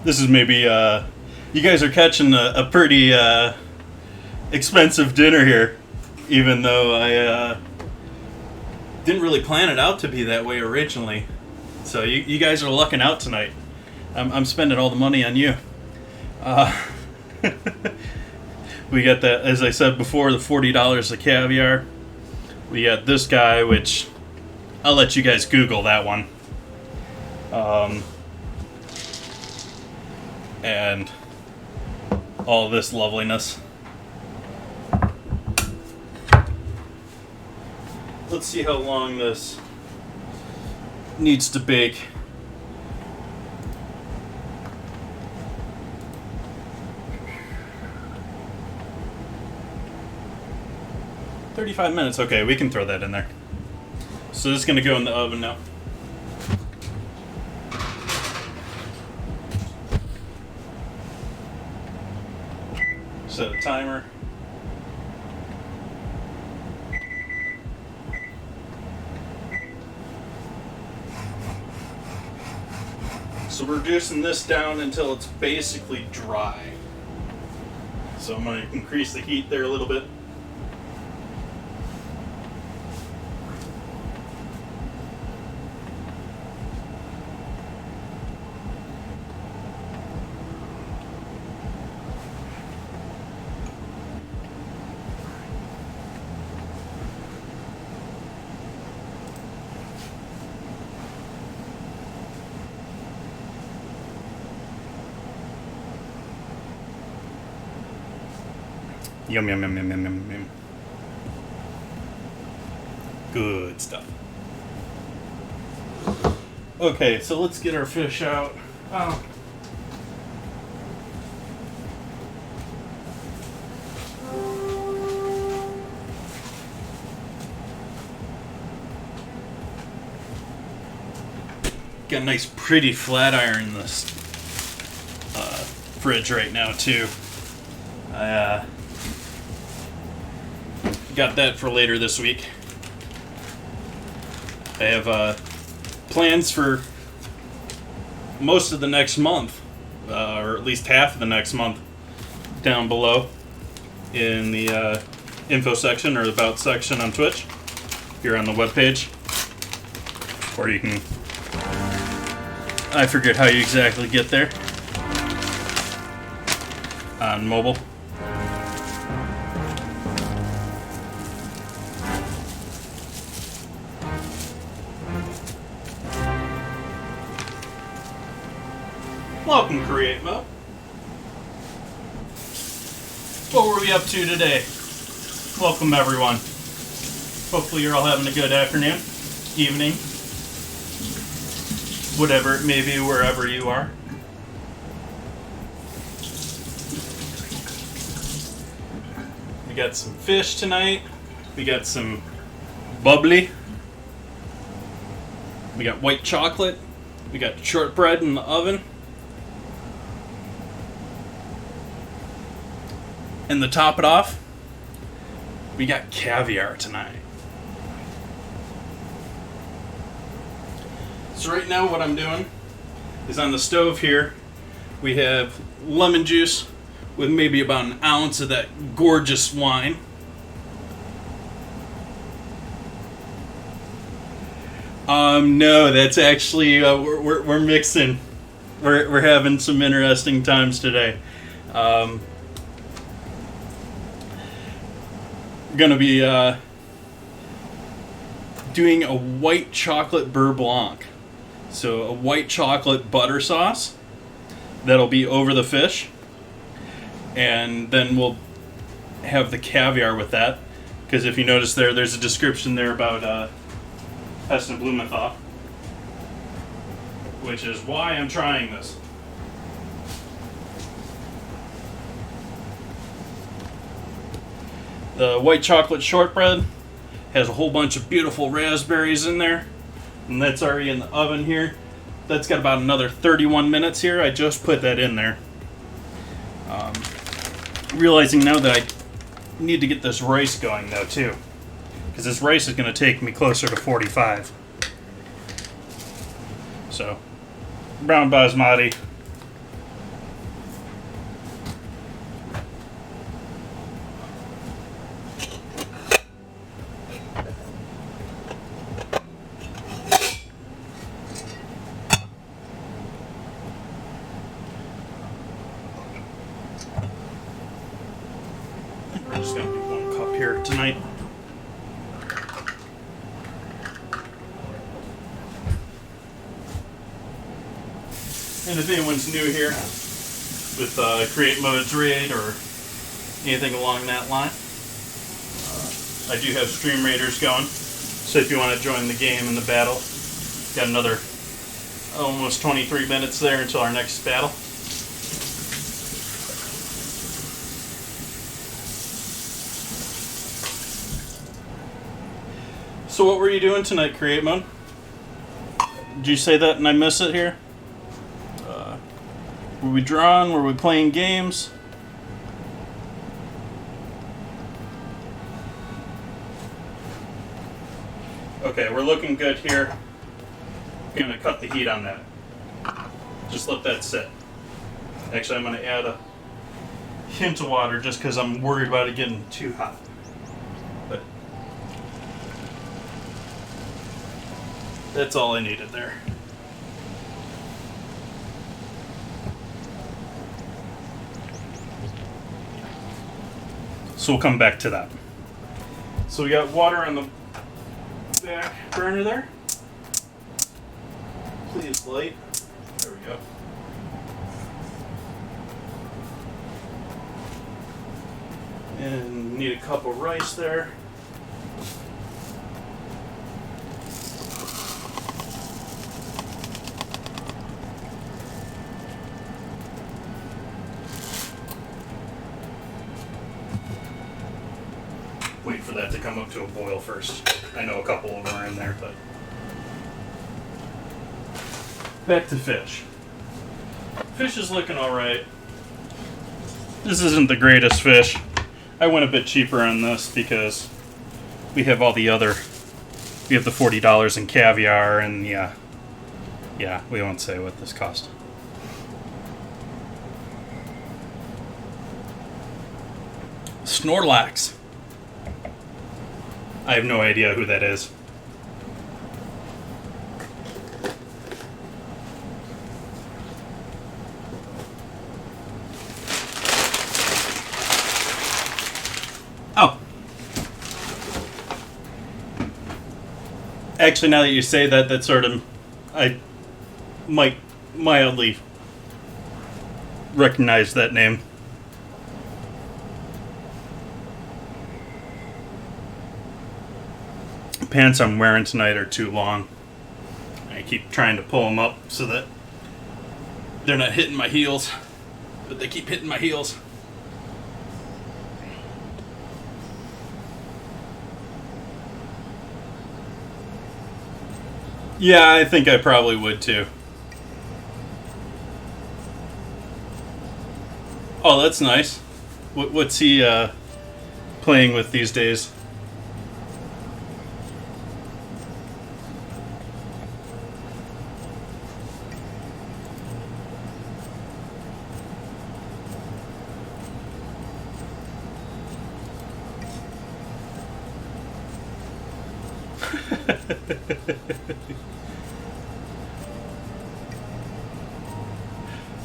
This is maybe you guys are catching a pretty expensive dinner here, even though I didn't really plan it out to be that way originally. So you guys are lucking out tonight. I'm spending all the money on you. We got that, as I said before, the $40 of caviar. We got this guy, which I'll let you guys Google that one. And all this loveliness. Let's see how long this needs to bake. $35 minutes. Okay, we can throw that in there. So this is going to go in the oven now. Set a timer. So we're reducing this down until it's basically dry. So I'm going to increase the heat there a little bit. Yum, yum, yum, yum, yum, yum, yum. Good stuff. Okay, so let's get our fish out. Oh. Got a nice pretty flat iron in this fridge right now too. I got that for later this week. I have plans for most of the next month, or at least half of the next month, down below in the info section or the about section on Twitch, here on the webpage. Or you can, I forget how you exactly get there, on mobile. Welcome, Create Mode. What were we up to today? Welcome, everyone. Hopefully you're all having a good afternoon, evening, whatever it may be, wherever you are. We got some fish tonight. We got some bubbly. We got white chocolate. We got shortbread in the oven. And to top it off, we got caviar tonight. So right now what I'm doing is on the stove here, we have lemon juice with maybe about an ounce of that gorgeous wine. No, that's actually, we're mixing. We're having some interesting times today. Gonna be doing a white chocolate beurre blanc. So a white chocolate butter sauce that'll be over the fish. And then we'll have the caviar with that. Because if you notice there's a description there about Hess and Blumenthal. Which is why I'm trying this. The white chocolate shortbread has a whole bunch of beautiful raspberries in there. And that's already in the oven here. That's got about another 31 minutes here. I just put that in there. Realizing now that I need to get this rice going though too. Because this rice is going to take me closer to 45. So, brown basmati. We're just going to do 1 cup here tonight. And if anyone's new here with Create Modes Raid or anything along that line, I do have Stream Raiders going. So if you want to join the game and the battle, got another almost 23 minutes there until our next battle. So what were you doing tonight, Create Mode? Did you say that and I miss it here? Were we drawing? Were we playing games? Okay, we're looking good here. Gonna cut the heat on that. Just let that sit. Actually, I'm gonna add a hint of water just because I'm worried about it getting too hot. But that's all I needed there. So we'll come back to that. So we got water on the back burner there. Please light. There we go. And need a cup of rice there. Wait for that to come up to a boil first. I know a couple of them are in there, but... Back to fish. Fish is looking alright. This isn't the greatest fish. I went a bit cheaper on this because we have all the other... We have the $40 in caviar and yeah, we won't say what this cost. Snorlax. I have no idea who that is. Oh. Actually, now that you say that, that sort of... I might mildly recognize that name. The pants I'm wearing tonight are too long. I keep trying to pull them up so that they're not hitting my heels, but they keep hitting my heels. Yeah, I think I probably would too. Oh, that's nice. What's he playing with these days?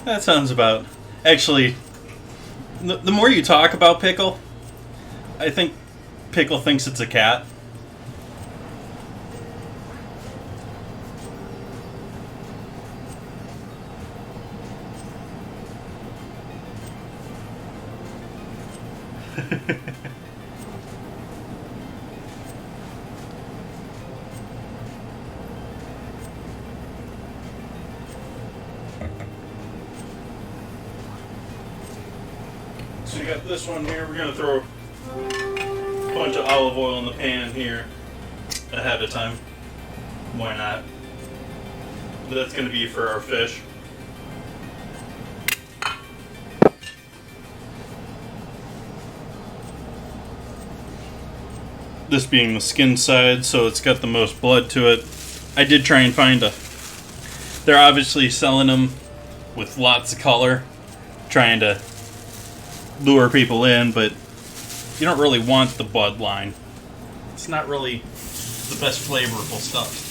That sounds about... Actually, the more you talk about Pickle, I think Pickle thinks it's a cat. So you got this one here. We're going to throw a bunch of olive oil in the pan here ahead of time. Why not? But that's going to be for our fish. This being the skin side, so it's got the most blood to it. I did try and find a... They're obviously selling them with lots of color, trying to lure people in, but you don't really want the bloodline. It's not really the best flavorful stuff.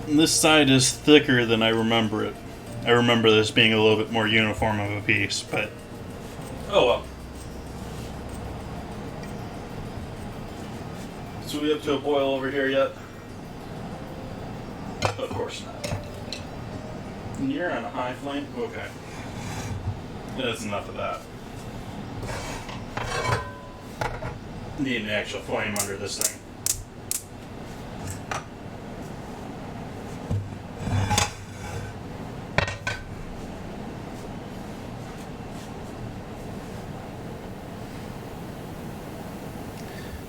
And this side is thicker than I remember it. I remember this being a little bit more uniform of a piece, but oh well. So we up to a boil over here yet? Of course not. And you're on a high flame? Okay. That's enough of that. Need an actual flame under this thing.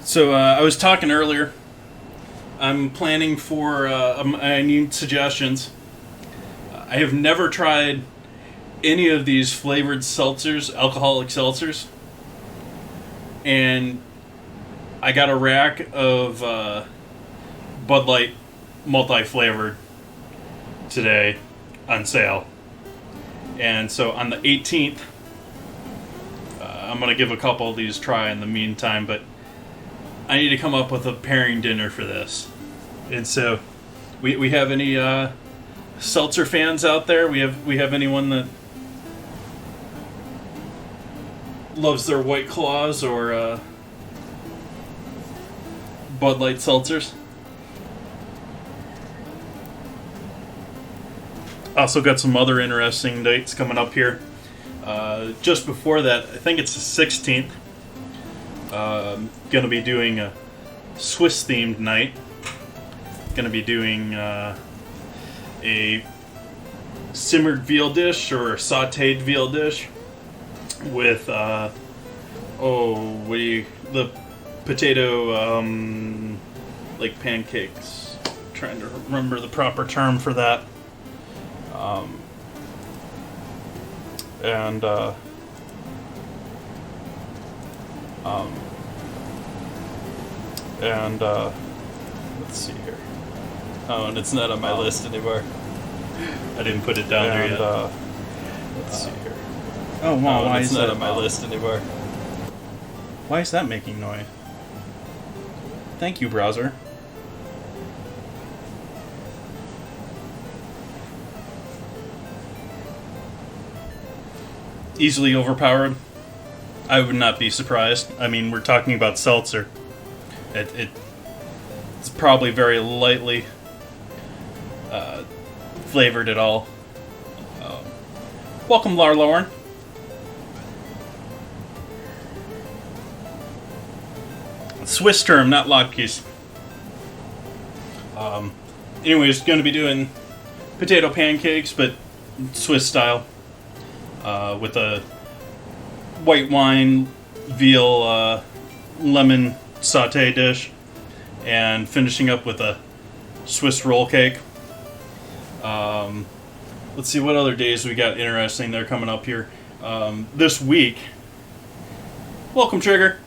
So I was talking earlier. I'm planning for. I need suggestions. I have never tried any of these flavored seltzers, alcoholic seltzers, and I got a rack of Bud Light multi-flavored today on sale, and so on the 18th, I'm gonna give a couple of these a try in the meantime, but I need to come up with a pairing dinner for this. And so, we have any seltzer fans out there? We have anyone that loves their White Claws or Bud Light seltzers? Also got some other interesting dates coming up here. Just before that, I think it's the 16th. Gonna be doing a Swiss themed night. Gonna be doing a simmered veal dish or a sauteed veal dish with the potato like pancakes. I'm trying to remember the proper term for that. Let's see here. Oh, and it's not on my list anymore. I didn't put it down there yet. Let's see here. Oh wow, why is that on my list anymore? Why is that making noise? Thank you, browser. easily overpowered. I would not be surprised. I mean, we're talking about seltzer. It's probably very lightly flavored at all. Welcome, Lar Lauren. Swiss term, not latkes. Anyways, going to be doing potato pancakes, but Swiss style, with a white wine, veal, lemon saute dish, and finishing up with a Swiss roll cake. Let's see what other days we got interesting that are coming up here. This week, welcome Trigger.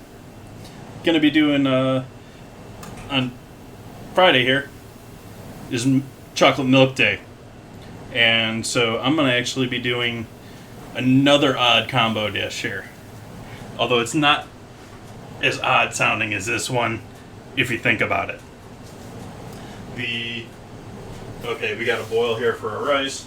Gonna be doing on Friday here is chocolate milk day, and so I'm gonna actually be doing another odd combo dish here, although it's not as odd sounding as this one if you think about it. Okay, we got a boil here for our rice.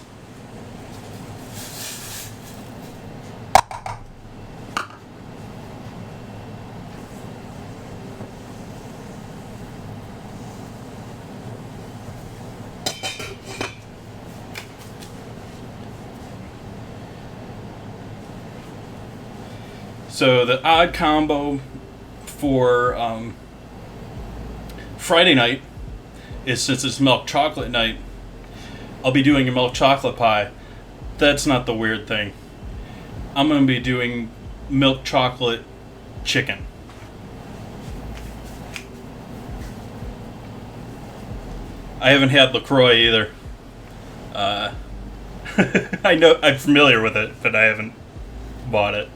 So the odd combo for Friday night is, since it's milk chocolate night, I'll be doing a milk chocolate pie. That's not the weird thing. I'm going to be doing milk chocolate chicken. I haven't had LaCroix either. I know I'm familiar with it, but I haven't bought it.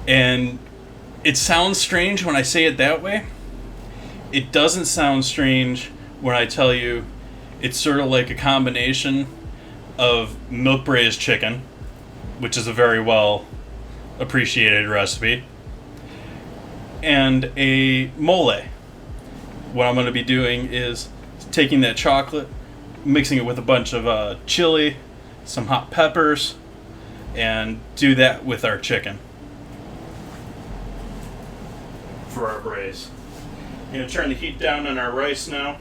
And it sounds strange when I say it that way. It doesn't sound strange when I tell you it's sort of like a combination of milk braised chicken, which is a very well appreciated recipe, and a mole. What I'm going to be doing is taking that chocolate, mixing it with a bunch of chili, some hot peppers, and do that with our chicken for our braise. I'm going to turn the heat down on our rice now.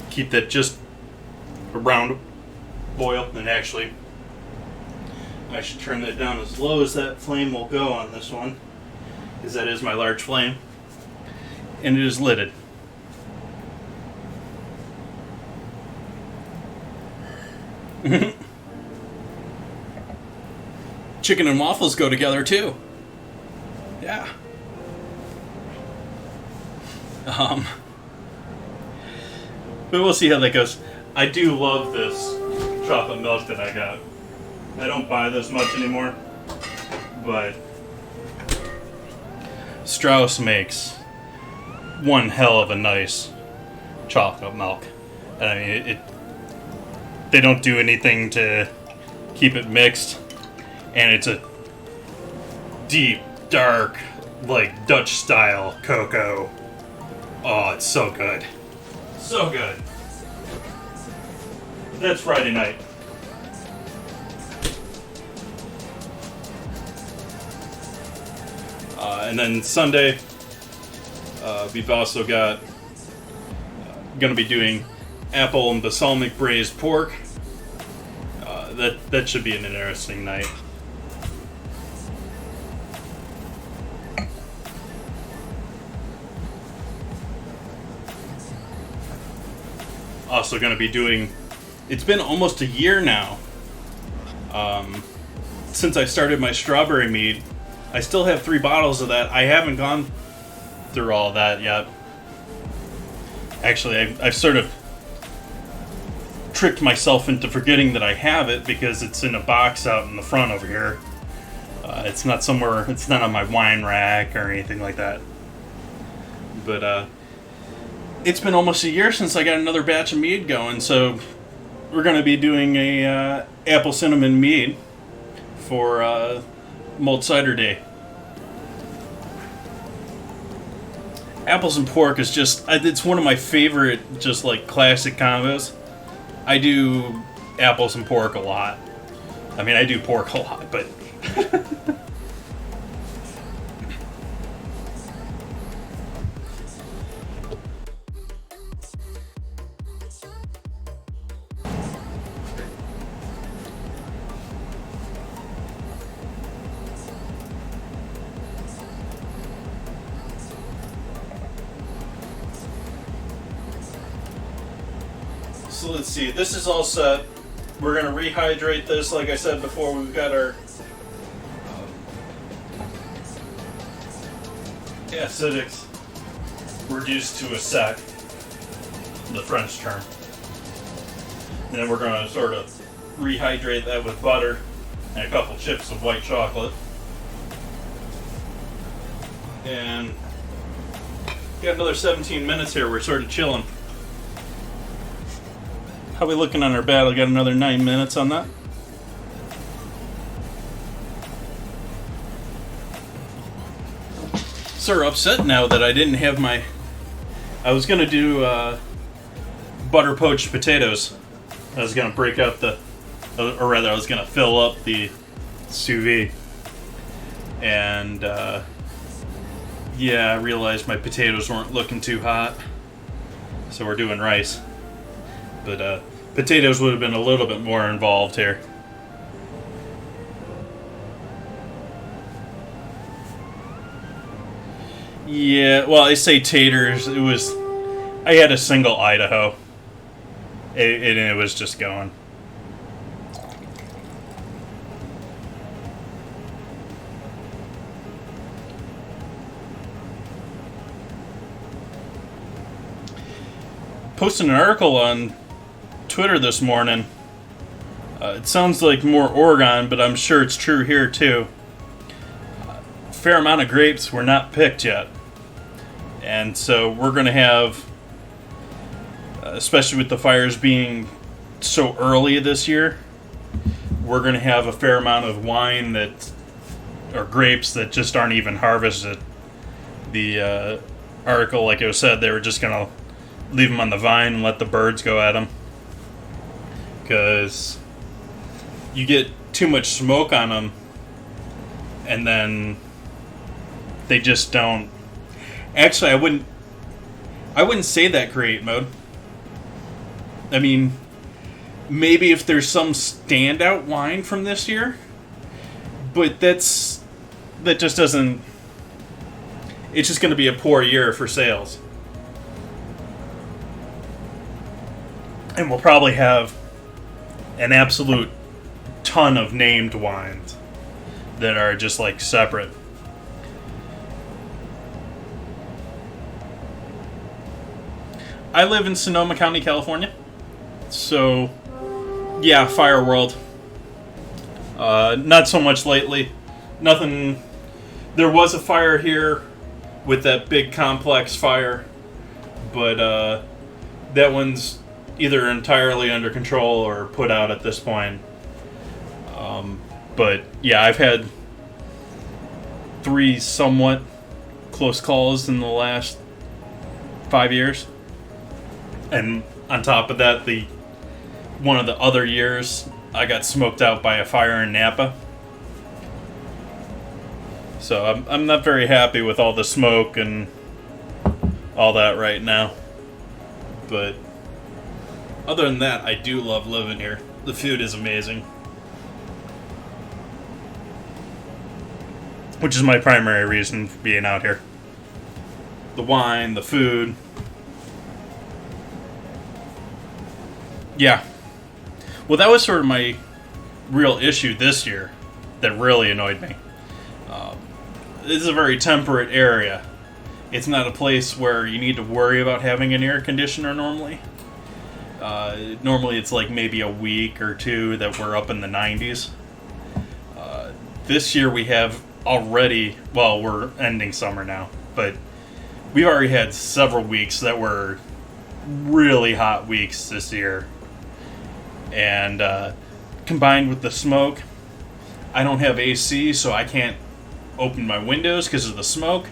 Keep that just around boil, and actually I should turn that down as low as that flame will go on this one, because that is my large flame, and it is lidded. Chicken and waffles go together too. Yeah. But we'll see how that goes. I do love this chocolate milk that I got. I don't buy this much anymore, but Strauss makes one hell of a nice chocolate milk. I mean, they don't do anything to keep it mixed, and it's a deep, dark, like Dutch style cocoa. Oh, it's so good. So good. That's Friday night. And then Sunday, we've also got going to be doing apple and balsamic braised pork. That should be an interesting night. Also going to be doing, it's been almost a year now since I started my strawberry mead. I still have 3 bottles of that. I haven't gone through all that yet. Actually, I've sort of tricked myself into forgetting that I have it, because it's in a box out in the front over here. It's not somewhere, it's not on my wine rack or anything like that. But it's been almost a year since I got another batch of mead going, so we're going to be doing a apple cinnamon mead for Mulled Cider Day. Apples and pork is just, it's one of my favorite, just like classic combos. I do apples and pork a lot. I mean, I do pork a lot, but. So let's see, this is all set. We're going to rehydrate this, like I said before. We've got our acidics reduced to a sec, the French term. And then we're going to sort of rehydrate that with butter and a couple chips of white chocolate. And got another 17 minutes here. We're sort of chilling. How we looking on our battle? Got another 9 minutes on that. Sort of upset now that I didn't have my. I was gonna do butter poached potatoes. I was gonna break out the, or rather, I was gonna fill up the sous vide. And yeah, I realized my potatoes weren't looking too hot, so we're doing rice. But potatoes would have been a little bit more involved here. Yeah, well, I say taters. It was, I had a single Idaho, and it was just going. Posted an article on Twitter this morning. It sounds like more Oregon, but I'm sure it's true here too. Fair amount of grapes were not picked yet. And so we're going to have, especially with the fires being so early this year, we're going to have a fair amount of wine that, or grapes that just aren't even harvested. The article, like it was said, they were just going to leave them on the vine and let the birds go at them. Because you get too much smoke on them, and then they just don't. Actually, I wouldn't say that create mode. I mean, maybe if there's some standout wine from this year, but that just doesn't. It's just going to be a poor year for sales, and we'll probably have an absolute ton of named wines that are just like separate. I live in Sonoma County, California. So, yeah, fire world. Not so much lately. Nothing. There was a fire here with that big complex fire, but that one's either entirely under control or put out at this point. But yeah, I've had 3 somewhat close calls in the last 5 years. And on top of that, one of the other years, I got smoked out by a fire in Napa. So I'm not very happy with all the smoke and all that right now. But other than that, I do love living here. The food is amazing. Which is my primary reason for being out here. The wine, the food. Yeah. Well, that was sort of my real issue this year that really annoyed me. This is a very temperate area. It's not a place where you need to worry about having an air conditioner normally. Normally it's like maybe a week or two that we're up in the 90s. This year we have already, well, we're ending summer now, but we've already had several weeks that were really hot weeks this year. And combined with the smoke, I don't have AC, so I can't open my windows because of the smoke.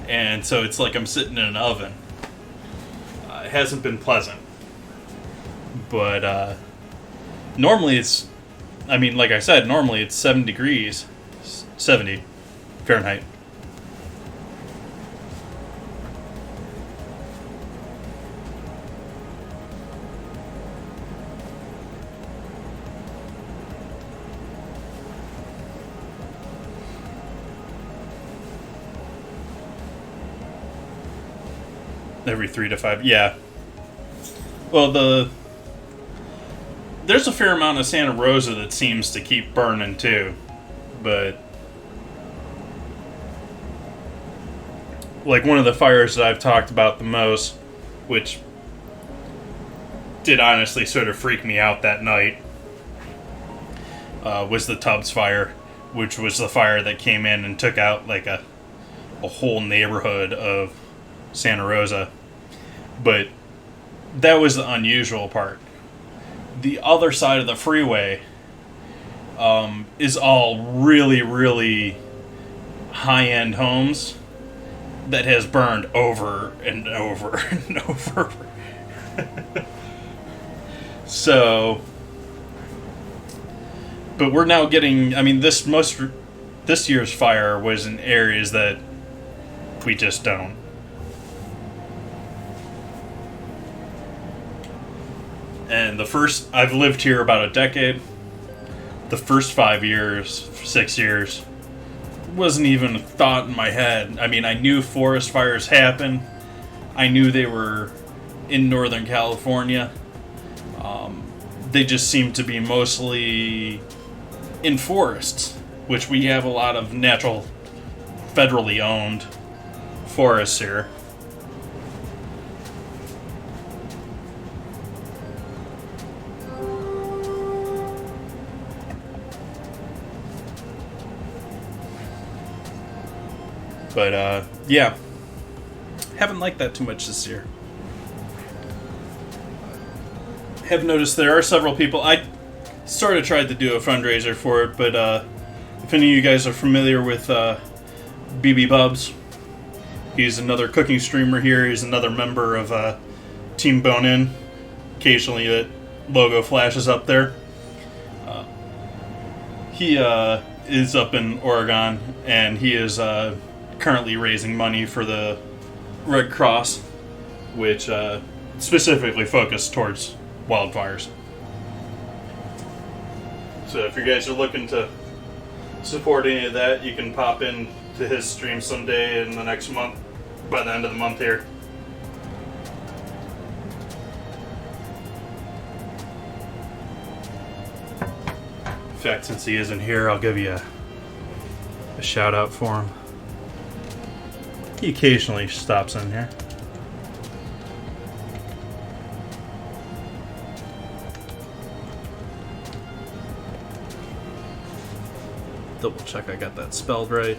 and so it's like I'm sitting in an oven. It hasn't been pleasant, but normally it's, I mean, like I said, normally it's 7 degrees, 70 Fahrenheit. Every 3 to 5, yeah. Well, there's a fair amount of Santa Rosa that seems to keep burning too, but like one of the fires that I've talked about the most, which did honestly sort of freak me out that night, was the Tubbs fire, which was the fire that came in and took out like a whole neighborhood of Santa Rosa. But that was the unusual part. The other side of the freeway is all really, really high-end homes that has burned over and over and over. So, but we're now getting, I mean, this year's fire was in areas that we just don't. And I've lived here about a decade. The first 5 years, 6 years, wasn't even a thought in my head. I mean, I knew forest fires happen. I knew they were in Northern California. They just seem to be mostly in forests, which we have a lot of natural, federally owned forests here. But, yeah. Haven't liked that too much this year. Have noticed there are several people. I sort of tried to do a fundraiser for it, but if any of you guys are familiar with BB Bubs, he's another cooking streamer here. He's another member of Team Bone In. Occasionally that logo flashes up there. He is up in Oregon, and he is currently raising money for the Red Cross, which specifically focused towards wildfires. So if you guys are looking to support any of that, you can pop in to his stream someday in the next month, by the end of the month here. In fact, since he isn't here, I'll give you a shout out for him. He occasionally stops in here. Double check I got that spelled right.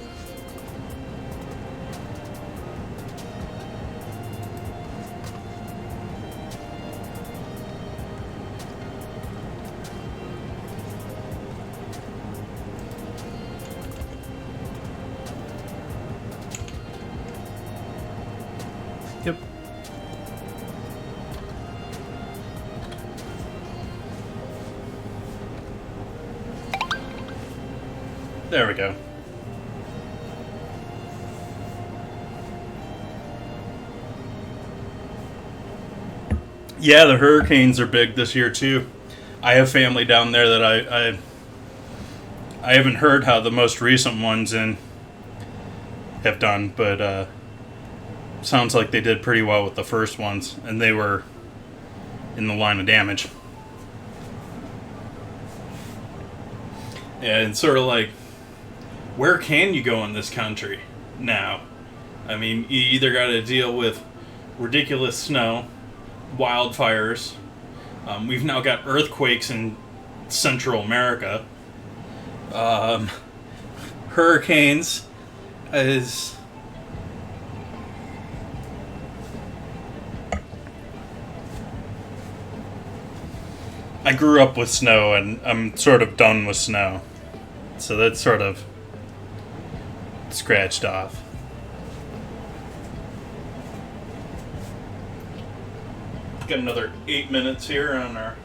Yep. There we go. Yeah, the hurricanes are big this year too. I have family down there that I haven't heard how the most recent ones have done, but sounds like they did pretty well with the first ones, and they were in the line of damage. And it's sort of like, where can you go in this country now? I mean, you either got to deal with ridiculous snow, wildfires. We've now got earthquakes in Central America. Hurricanes is... I grew up with snow, and I'm sort of done with snow. So that's sort of scratched off. got another 8 minutes here on our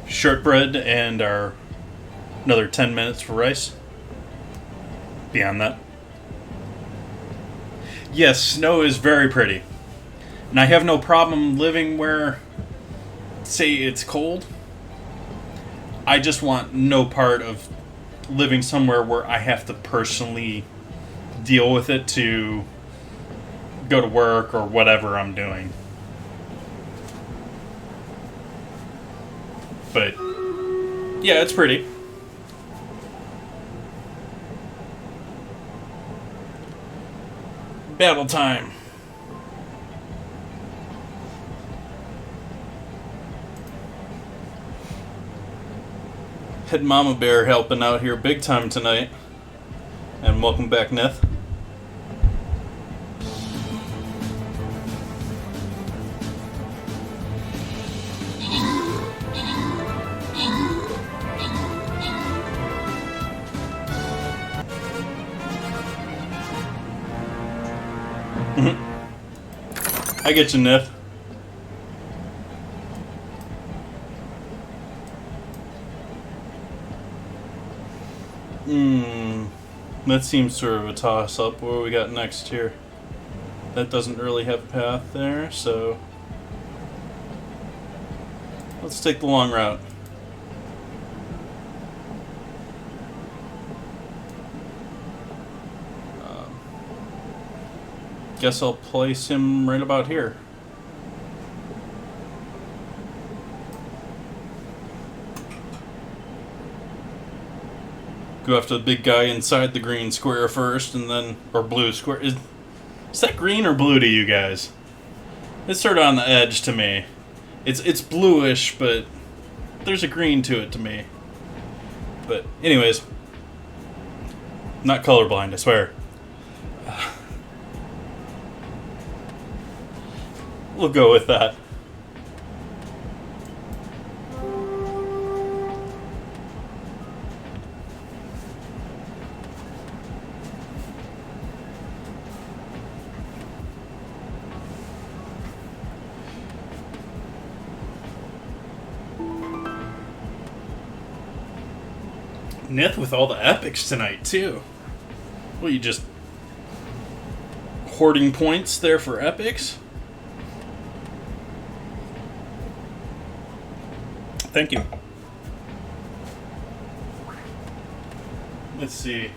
shortbread and our another 10 minutes for rice. Beyond that. Yes, snow is very pretty. And I have no problem living where, say, it's cold. I just want no part of living somewhere where I have to personally deal with it to go to work or whatever I'm doing. But, yeah, it's pretty. Battle time. Had Mama Bear helping out here big time tonight. And welcome back, Neth. I get you, Neth. That seems sort of a toss-up. What do we got next here? That doesn't really have a path there, so let's take the long route. Guess I'll place him right about here. Go after the big guy inside the green square first, and then, or blue square. Is that green or blue to you guys? It's sort of on the edge to me. It's bluish, but there's a green to it to me. But anyways, not colorblind, I swear. We'll go with that. Nith with all the epics tonight, too. Well, you just hoarding points there for epics? Thank you. Let's see.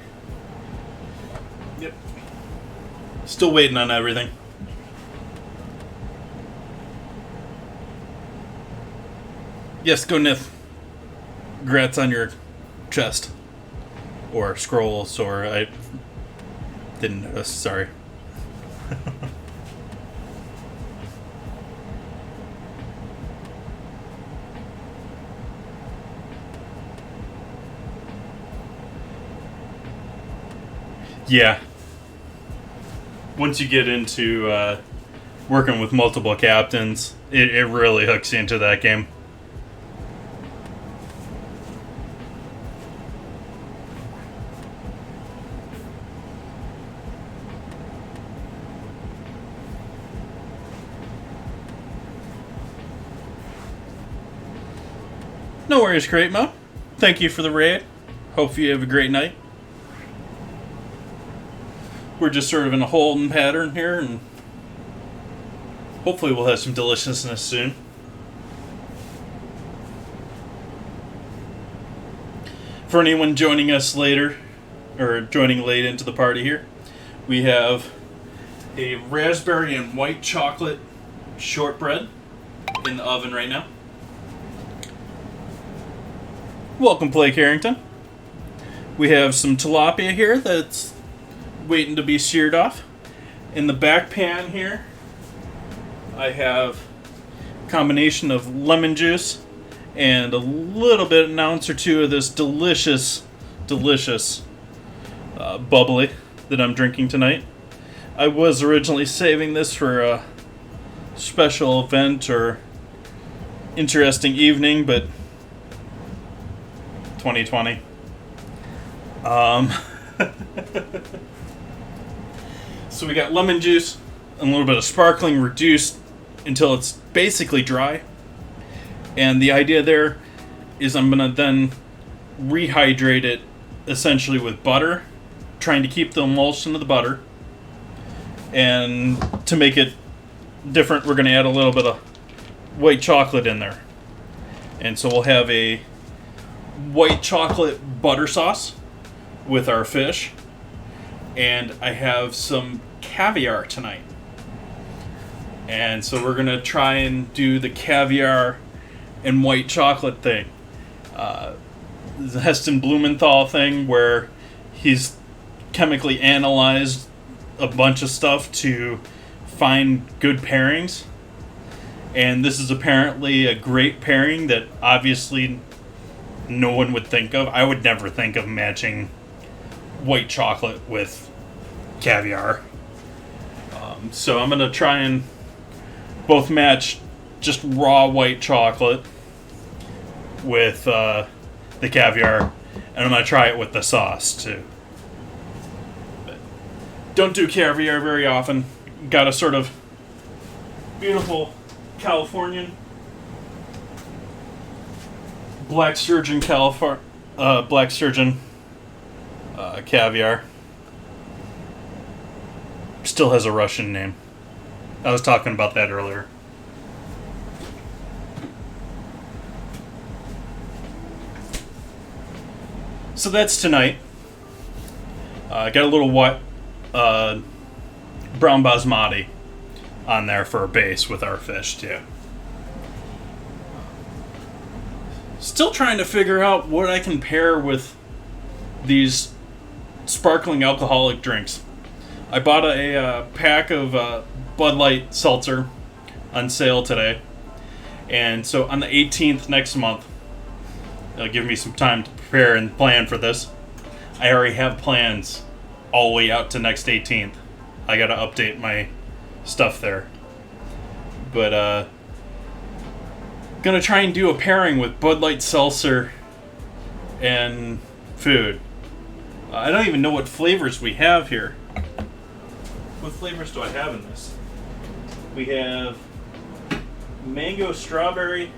Yep. Still waiting on everything. Yes, go Nith. Congrats on your chest. Or scrolls, or I didn't notice, sorry. Yeah. Once you get into working with multiple captains, it really hooks you into that game. No worries, Great Mo. Thank you for the raid. Hope you have a great night. We're just sort of in a holding pattern here, and hopefully we'll have some deliciousness soon. For anyone joining us later, or joining late into the party here, we have a raspberry and white chocolate shortbread in the oven right now. Welcome, Blake Harrington. We have some tilapia here that's waiting to be seared off. In the back pan here, I have a combination of lemon juice and a little bit, an ounce or two of this delicious bubbly that I'm drinking tonight. I was originally saving this for a special event or interesting evening, but 2020. So we got lemon juice and a little bit of sparkling reduced until it's basically dry. And the idea there is I'm going to then rehydrate it essentially with butter, trying to keep the emulsion of the butter. And to make it different, we're going to add a little bit of white chocolate in there. And so we'll have a white chocolate butter sauce with our fish. And I have some caviar tonight. And so we're going to try and do the caviar and white chocolate thing. The Heston Blumenthal thing where he's chemically analyzed a bunch of stuff to find good pairings. And this is apparently a great pairing that obviously no one would think of. I would never think of matching white chocolate with caviar. So I'm going to try and both match just raw white chocolate with the caviar, and I'm going to try it with the sauce too. But don't do caviar very often. Got a sort of beautiful Californian black sturgeon caviar. Still has a Russian name. I was talking about that earlier. So that's tonight. Got a little brown basmati on there for a base with our fish too. Still trying to figure out what I can pair with these sparkling alcoholic drinks. I bought a pack of Bud Light seltzer on sale today. And so on the 18th next month, it'll give me some time to prepare and plan for this. I already have plans all the way out to next 18th. I gotta update my stuff there. But gonna try and do a pairing with Bud Light seltzer and food. I don't even know what flavors we have here. What flavors do I have in this? We have mango, strawberry,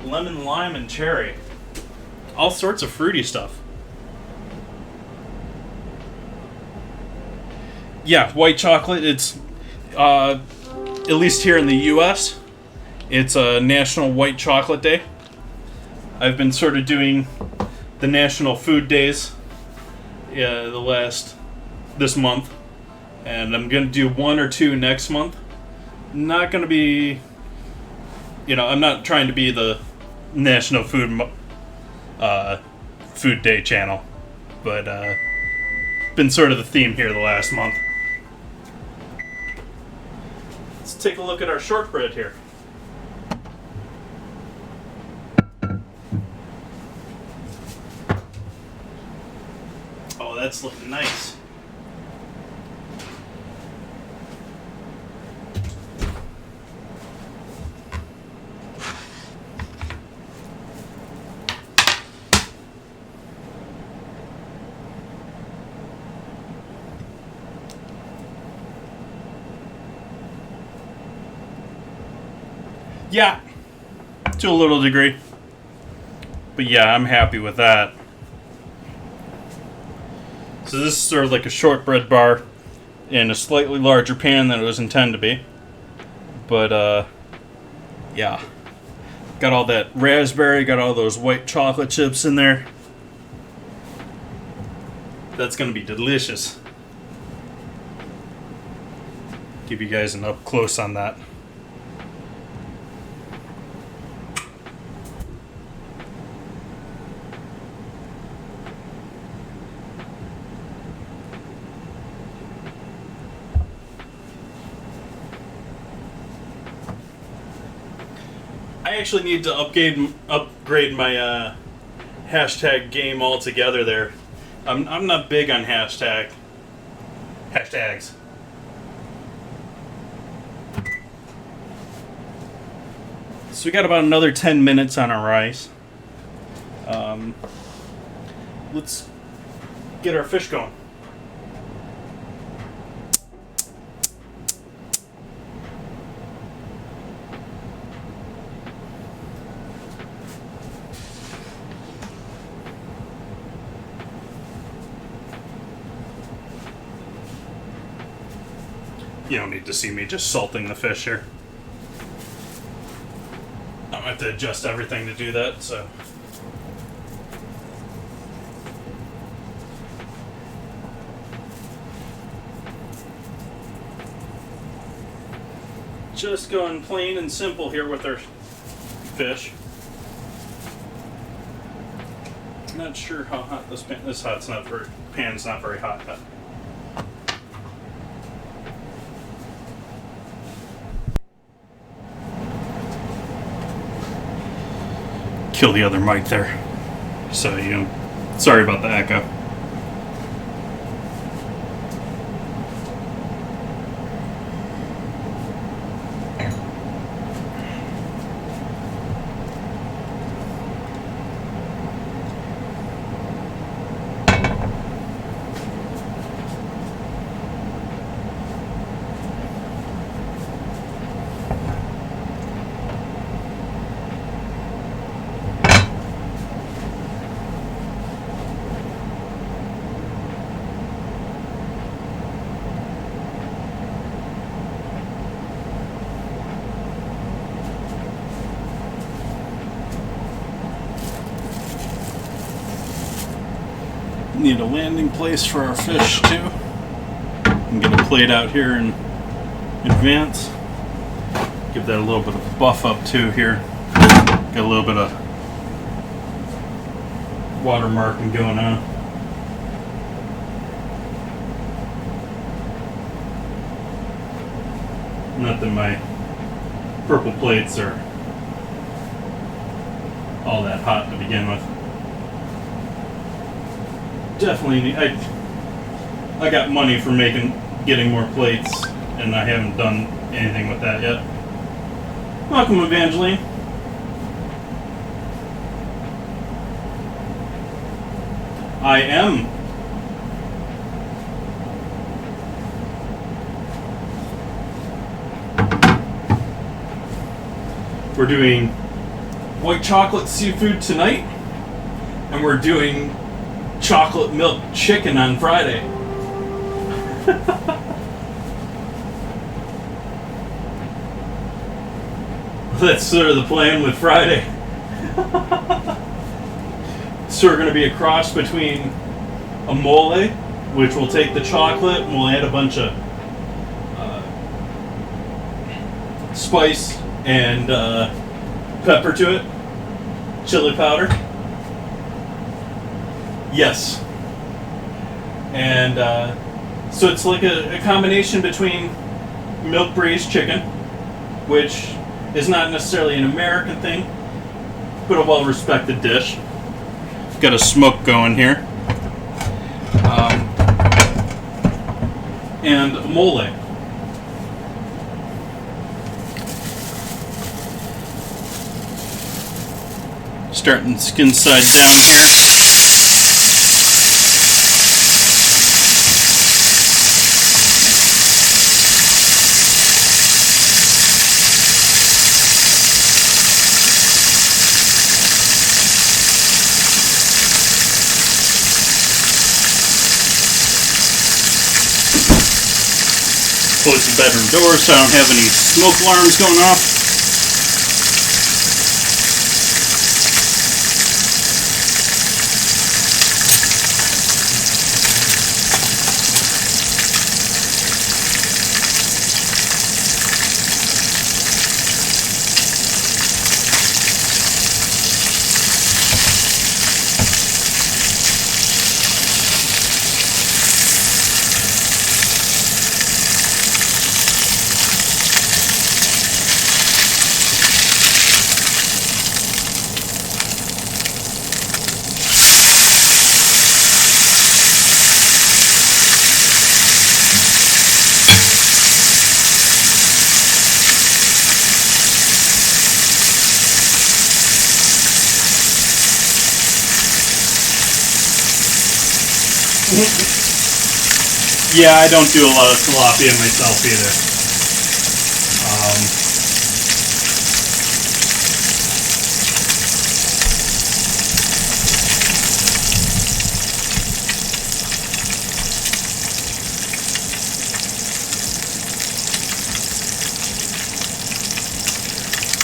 lemon, lime, and cherry. All sorts of fruity stuff. Yeah, white chocolate. It's, at least here in the U.S., it's a National White Chocolate Day. I've been sort of doing the National Food Days this month. And I'm going to do 1 or 2 next month. Not going to be, I'm not trying to be the National Food Day channel. But been sort of the theme here the last month. Let's take a look at our shortbread here. Oh, that's looking nice. Yeah, to a little degree. But yeah, I'm happy with that. So this is sort of like a shortbread bar in a slightly larger pan than it was intended to be. But, yeah. Got all that raspberry, got all those white chocolate chips in there. That's going to be delicious. Give you guys an up close on that. I actually need to upgrade my hashtag game altogether there. I'm not big on hashtags. So we got about another 10 minutes on our rice. Let's get our fish going. You don't need to see me just salting the fish here. I'm going to have to adjust everything to do that, so. Just going plain and simple here with our fish. Not sure how hot this pan. Pan's not very hot yet. Kill the other mic there. So sorry about the echo. Need a landing place for our fish too. I'm gonna plate it out here in advance. Give that a little bit of buff up too here. Got a little bit of watermarking going on. Not that my purple plates are all that hot to begin with. Definitely, I got money for getting more plates, and I haven't done anything with that yet. Welcome, Evangeline. I am. We're doing white chocolate seafood tonight, and we're doing chocolate milk chicken on Friday. That's sort of the plan with Friday. So we're going to be a cross between a mole, which will take the chocolate and we'll add a bunch of spice and pepper to it, chili powder. Yes. And so it's like a combination between milk braised chicken, which is not necessarily an American thing, but a well-respected dish. Got a smoke going here. And mole. Starting skin side down here. Close the bedroom door so I don't have any smoke alarms going off. Yeah, I don't do a lot of tilapia myself either.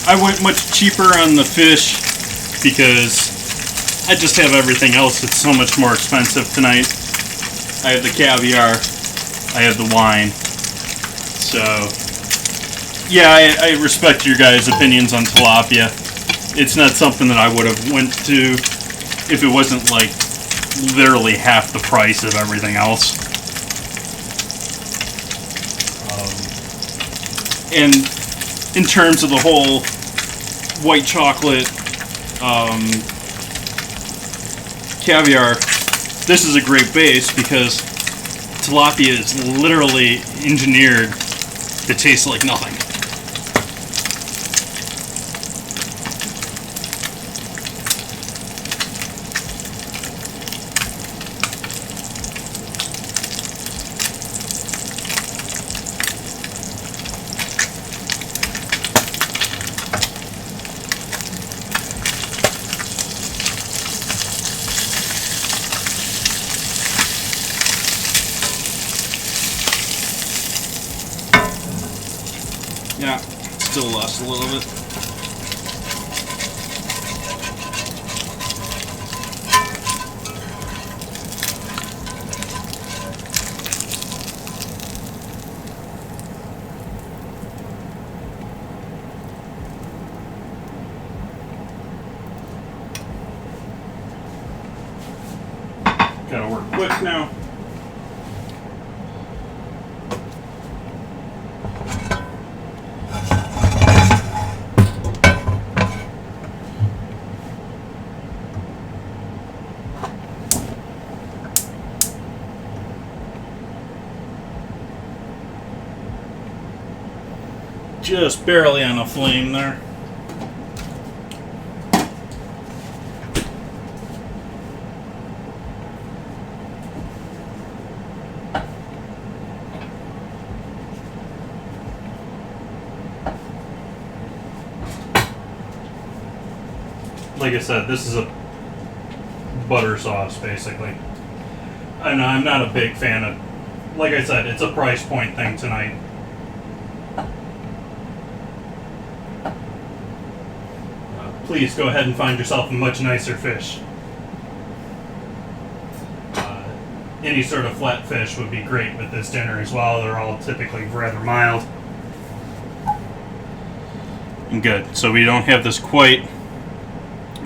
I went much cheaper on the fish because I just have everything else that's so much more expensive tonight. I have the caviar, I have the wine. So, yeah, I respect your guys' opinions on tilapia. It's not something that I would have went to if it wasn't like literally half the price of everything else. And in terms of the whole white chocolate caviar, this is a great base because tilapia is literally engineered to taste like nothing. Yeah, still lost a little bit. Gotta work quick now. Just barely on a flame there. Like I said, this is a butter sauce, basically. And I'm not a big fan of, like I said, it's a price point thing tonight. Please go ahead and find yourself a much nicer fish. Any sort of flat fish would be great with this dinner as well. They're all typically rather mild. And good. So we don't have this quite...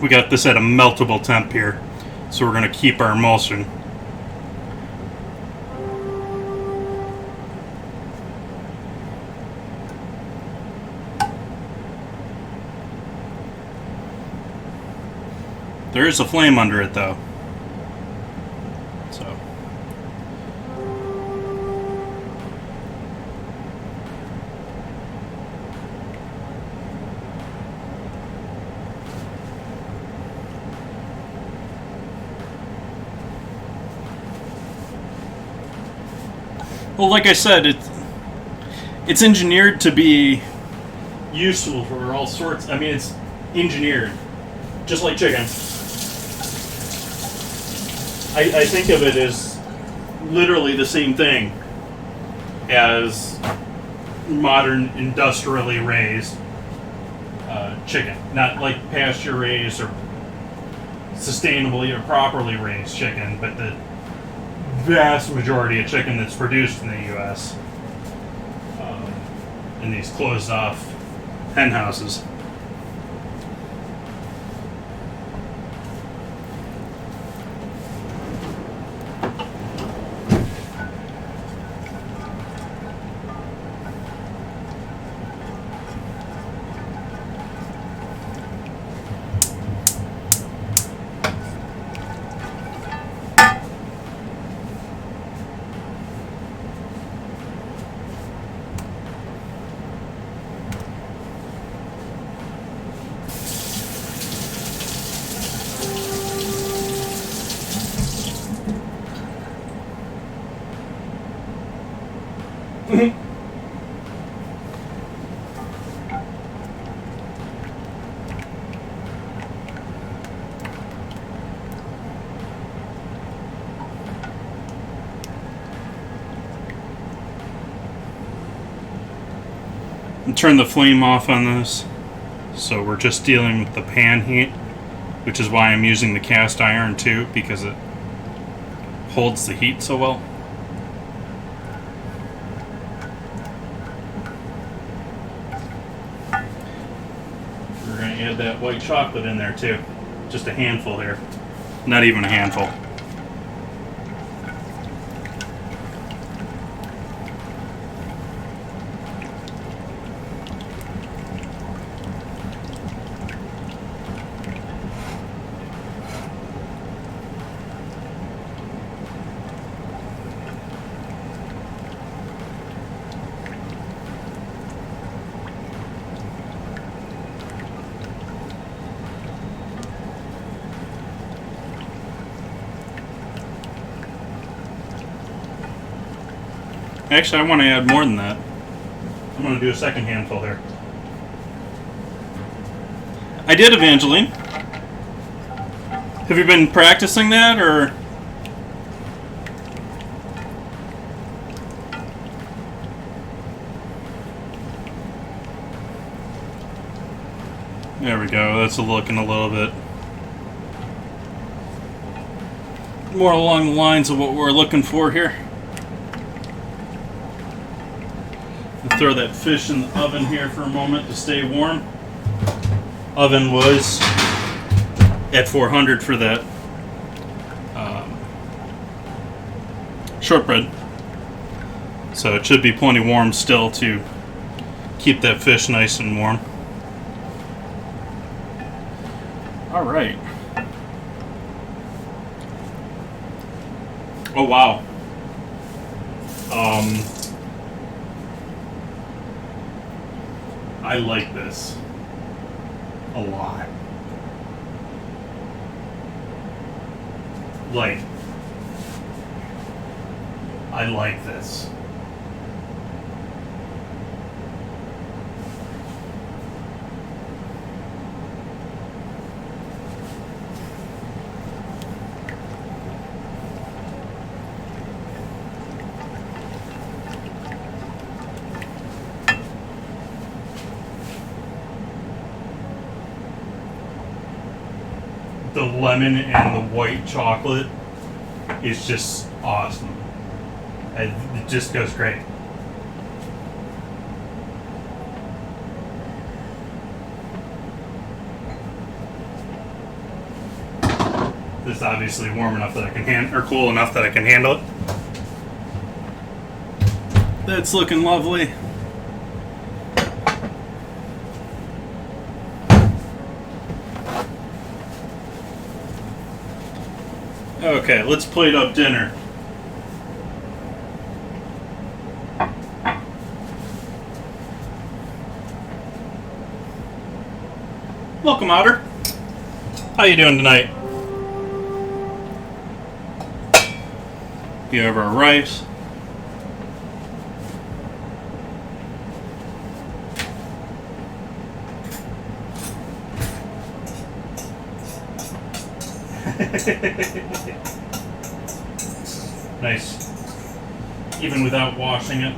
We got this at a meltable temp here. So we're going to keep our emulsion. There is a flame under it though. So. Well, like I said, it's engineered to be useful for all sorts. I mean, it's engineered, just like chicken. I think of it as literally the same thing as modern industrially raised chicken. Not like pasture raised or sustainably or properly raised chicken, but the vast majority of chicken that's produced in the U.S. In these closed off hen houses. And turn the flame off on this So we're just dealing with the pan heat, which is why I'm using the cast iron too, because it holds the heat so well. We're going to add that white chocolate in there too. Just a handful here. Not even a handful. Actually, I want to add more than that. I'm going to do a second handful here. I did, Evangeline. Have you been practicing that, or? There we go. That's looking a little bit more along the lines of what we're looking for here. Throw that fish in the oven here for a moment to stay warm. Oven was at 400 for that shortbread, so it should be plenty warm still to keep that fish nice and warm. All right. Oh wow. I like this a lot. Like, I like this. The lemon and the white chocolate is just awesome. It just goes great. This is obviously warm enough that I can or cool enough that I can handle it. That's looking lovely. Okay, let's plate up dinner. Welcome, Otter. How you doing tonight? You have our rice. Nice. Even without washing it.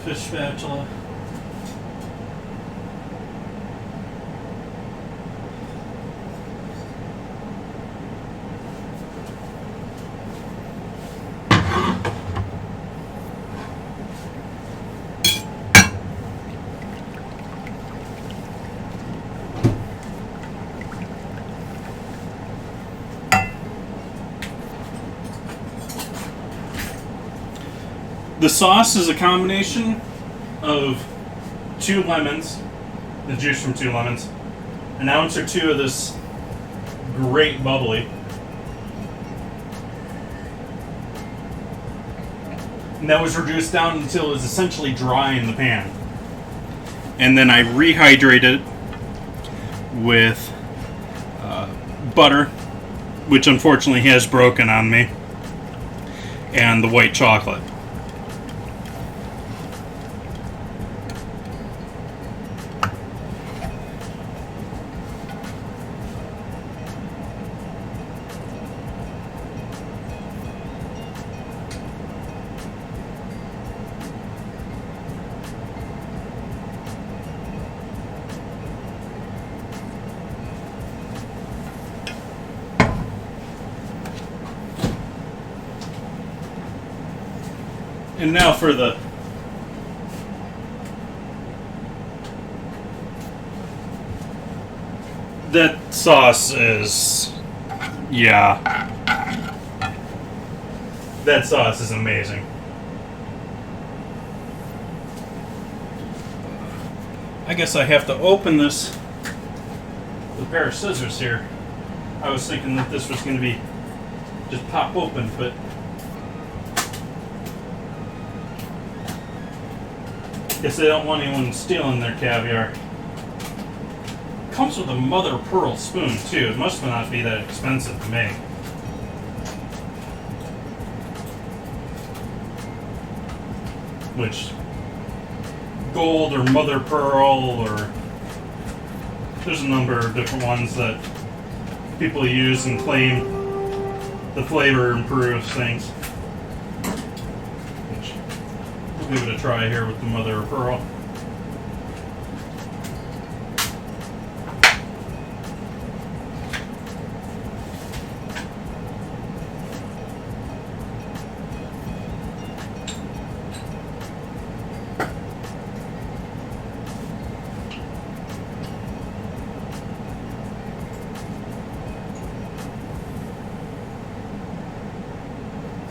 Fish spatula. The sauce is a combination of 2 lemons, the juice from 2 lemons, an ounce or 2 of this great bubbly, And that was reduced down until it was essentially dry in the pan. And then I rehydrated it with butter, which unfortunately has broken on me, and the white chocolate. And now for that sauce is, yeah, that sauce is amazing. I guess I have to open this with a pair of scissors here. I was thinking that this was going to be just pop open, but guess they don't want anyone stealing their caviar. Comes with a mother of pearl spoon too. It must not be that expensive to make. Which, gold or mother pearl, or there's a number of different ones that people use and claim the flavor improves things. We'll give it a try here with the mother of pearl.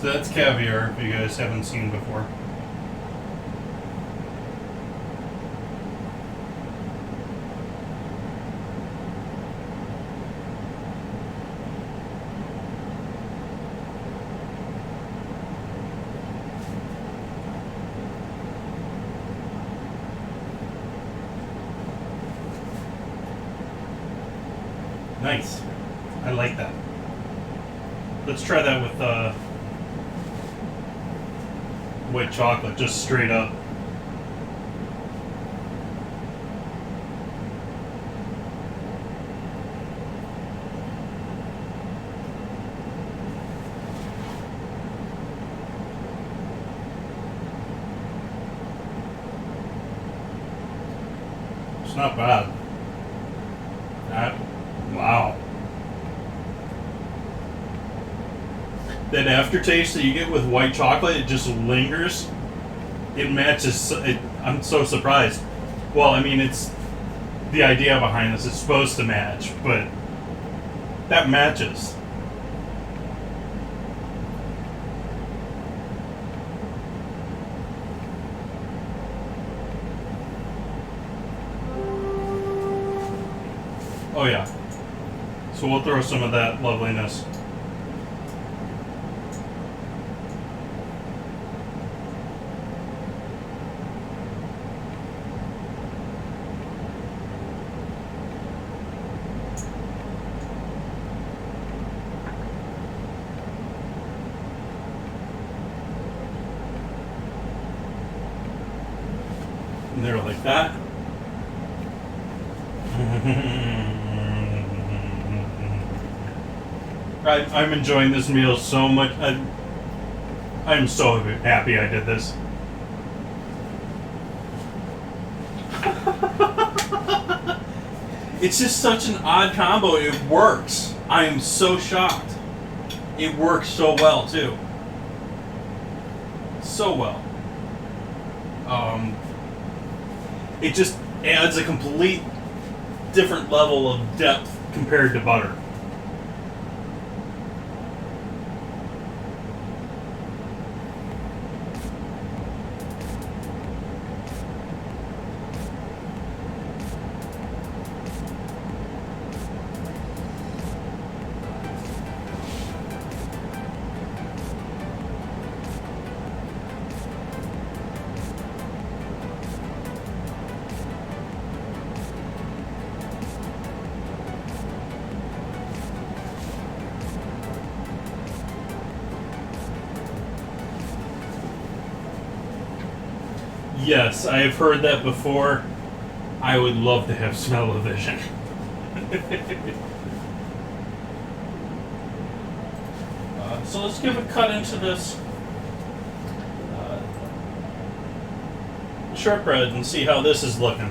So that's caviar, if you guys haven't seen before. Nice. I like that. Let's try that with white chocolate, just straight up. It's not bad. Wow. That aftertaste that you get with white chocolate, it just lingers. It matches. I'm so surprised. Well, I mean, it's the idea behind this. It's supposed to match, but that matches. Oh yeah. So we'll throw some of that loveliness. And there like that. I'm enjoying this meal so much. I'm so happy I did this. It's just such an odd combo. It works. I am so shocked. It works so well too. So well. It just adds a complete different level of depth compared to butter. Yes, I have heard that before. I would love to have smell-o-vision. So let's give a cut into this shortbread and see how this is looking.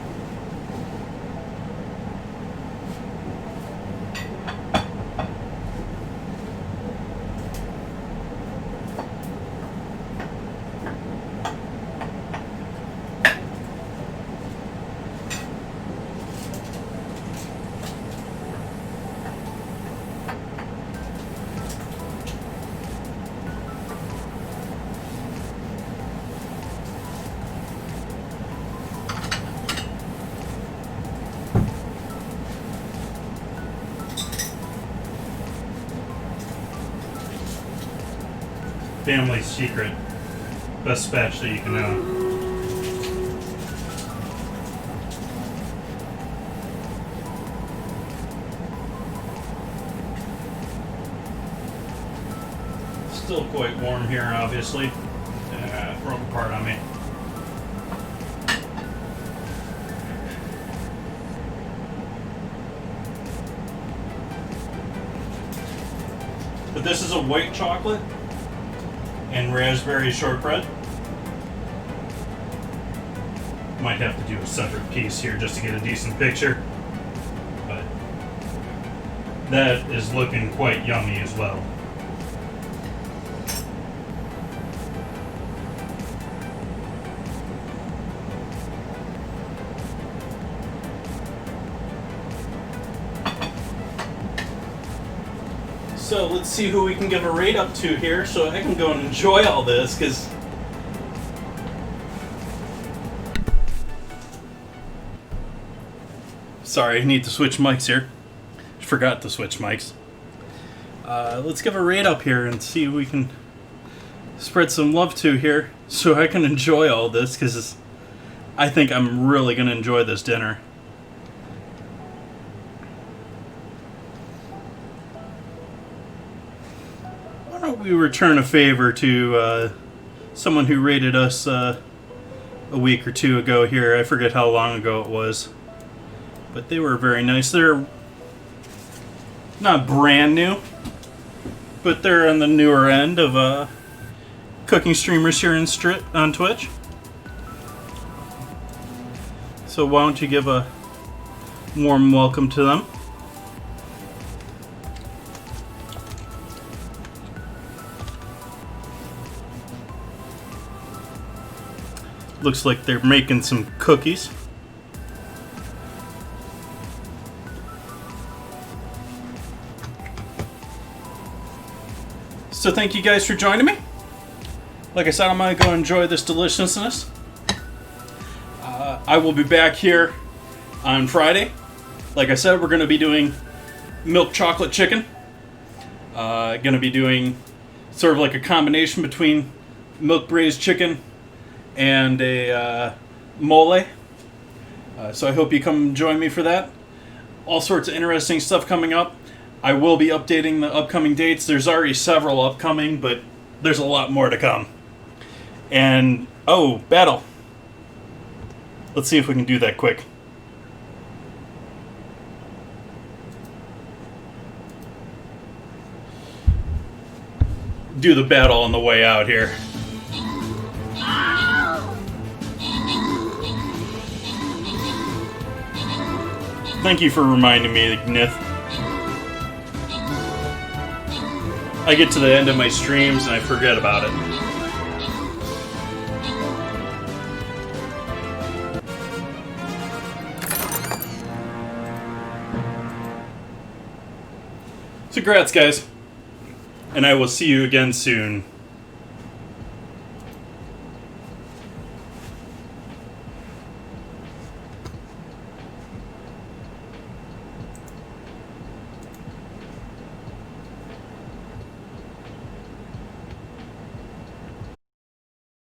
Family secret. Best batch that you can own. Still quite warm here, obviously. Broke apart on me. But this is a white chocolate and raspberry shortbread. Might have to do a separate piece here just to get a decent picture. But that is looking quite yummy as well. So let's see who we can give a rate up to here so I can go and enjoy all this, because sorry, I need to switch mics here. Forgot to switch mics. Let's give a rate up here and see who we can spread some love to here so I can enjoy all this, because I think I'm really going to enjoy this dinner. Why don't we return a favor to someone who rated us a week or two ago here. I forget how long ago it was. But they were very nice. They're not brand new, but they're on the newer end of cooking streamers here on Twitch. So why don't you give a warm welcome to them. Looks like they're making some cookies. So thank you guys for joining me. Like I said, I'm going to go enjoy this deliciousness. I will be back here on Friday. Like I said, we're going to be doing milk chocolate chicken. Going to be doing sort of like a combination between milk braised chicken and a mole. So I hope you come join me for that. All sorts of interesting stuff coming up. I will be updating the upcoming dates. There's already several upcoming, but there's a lot more to come. And, oh, battle. Let's see if we can do that quick. Do the battle on the way out here. Thank you for reminding me, Nith. I get to the end of my streams and I forget about it. So congrats, guys. And I will see you again soon.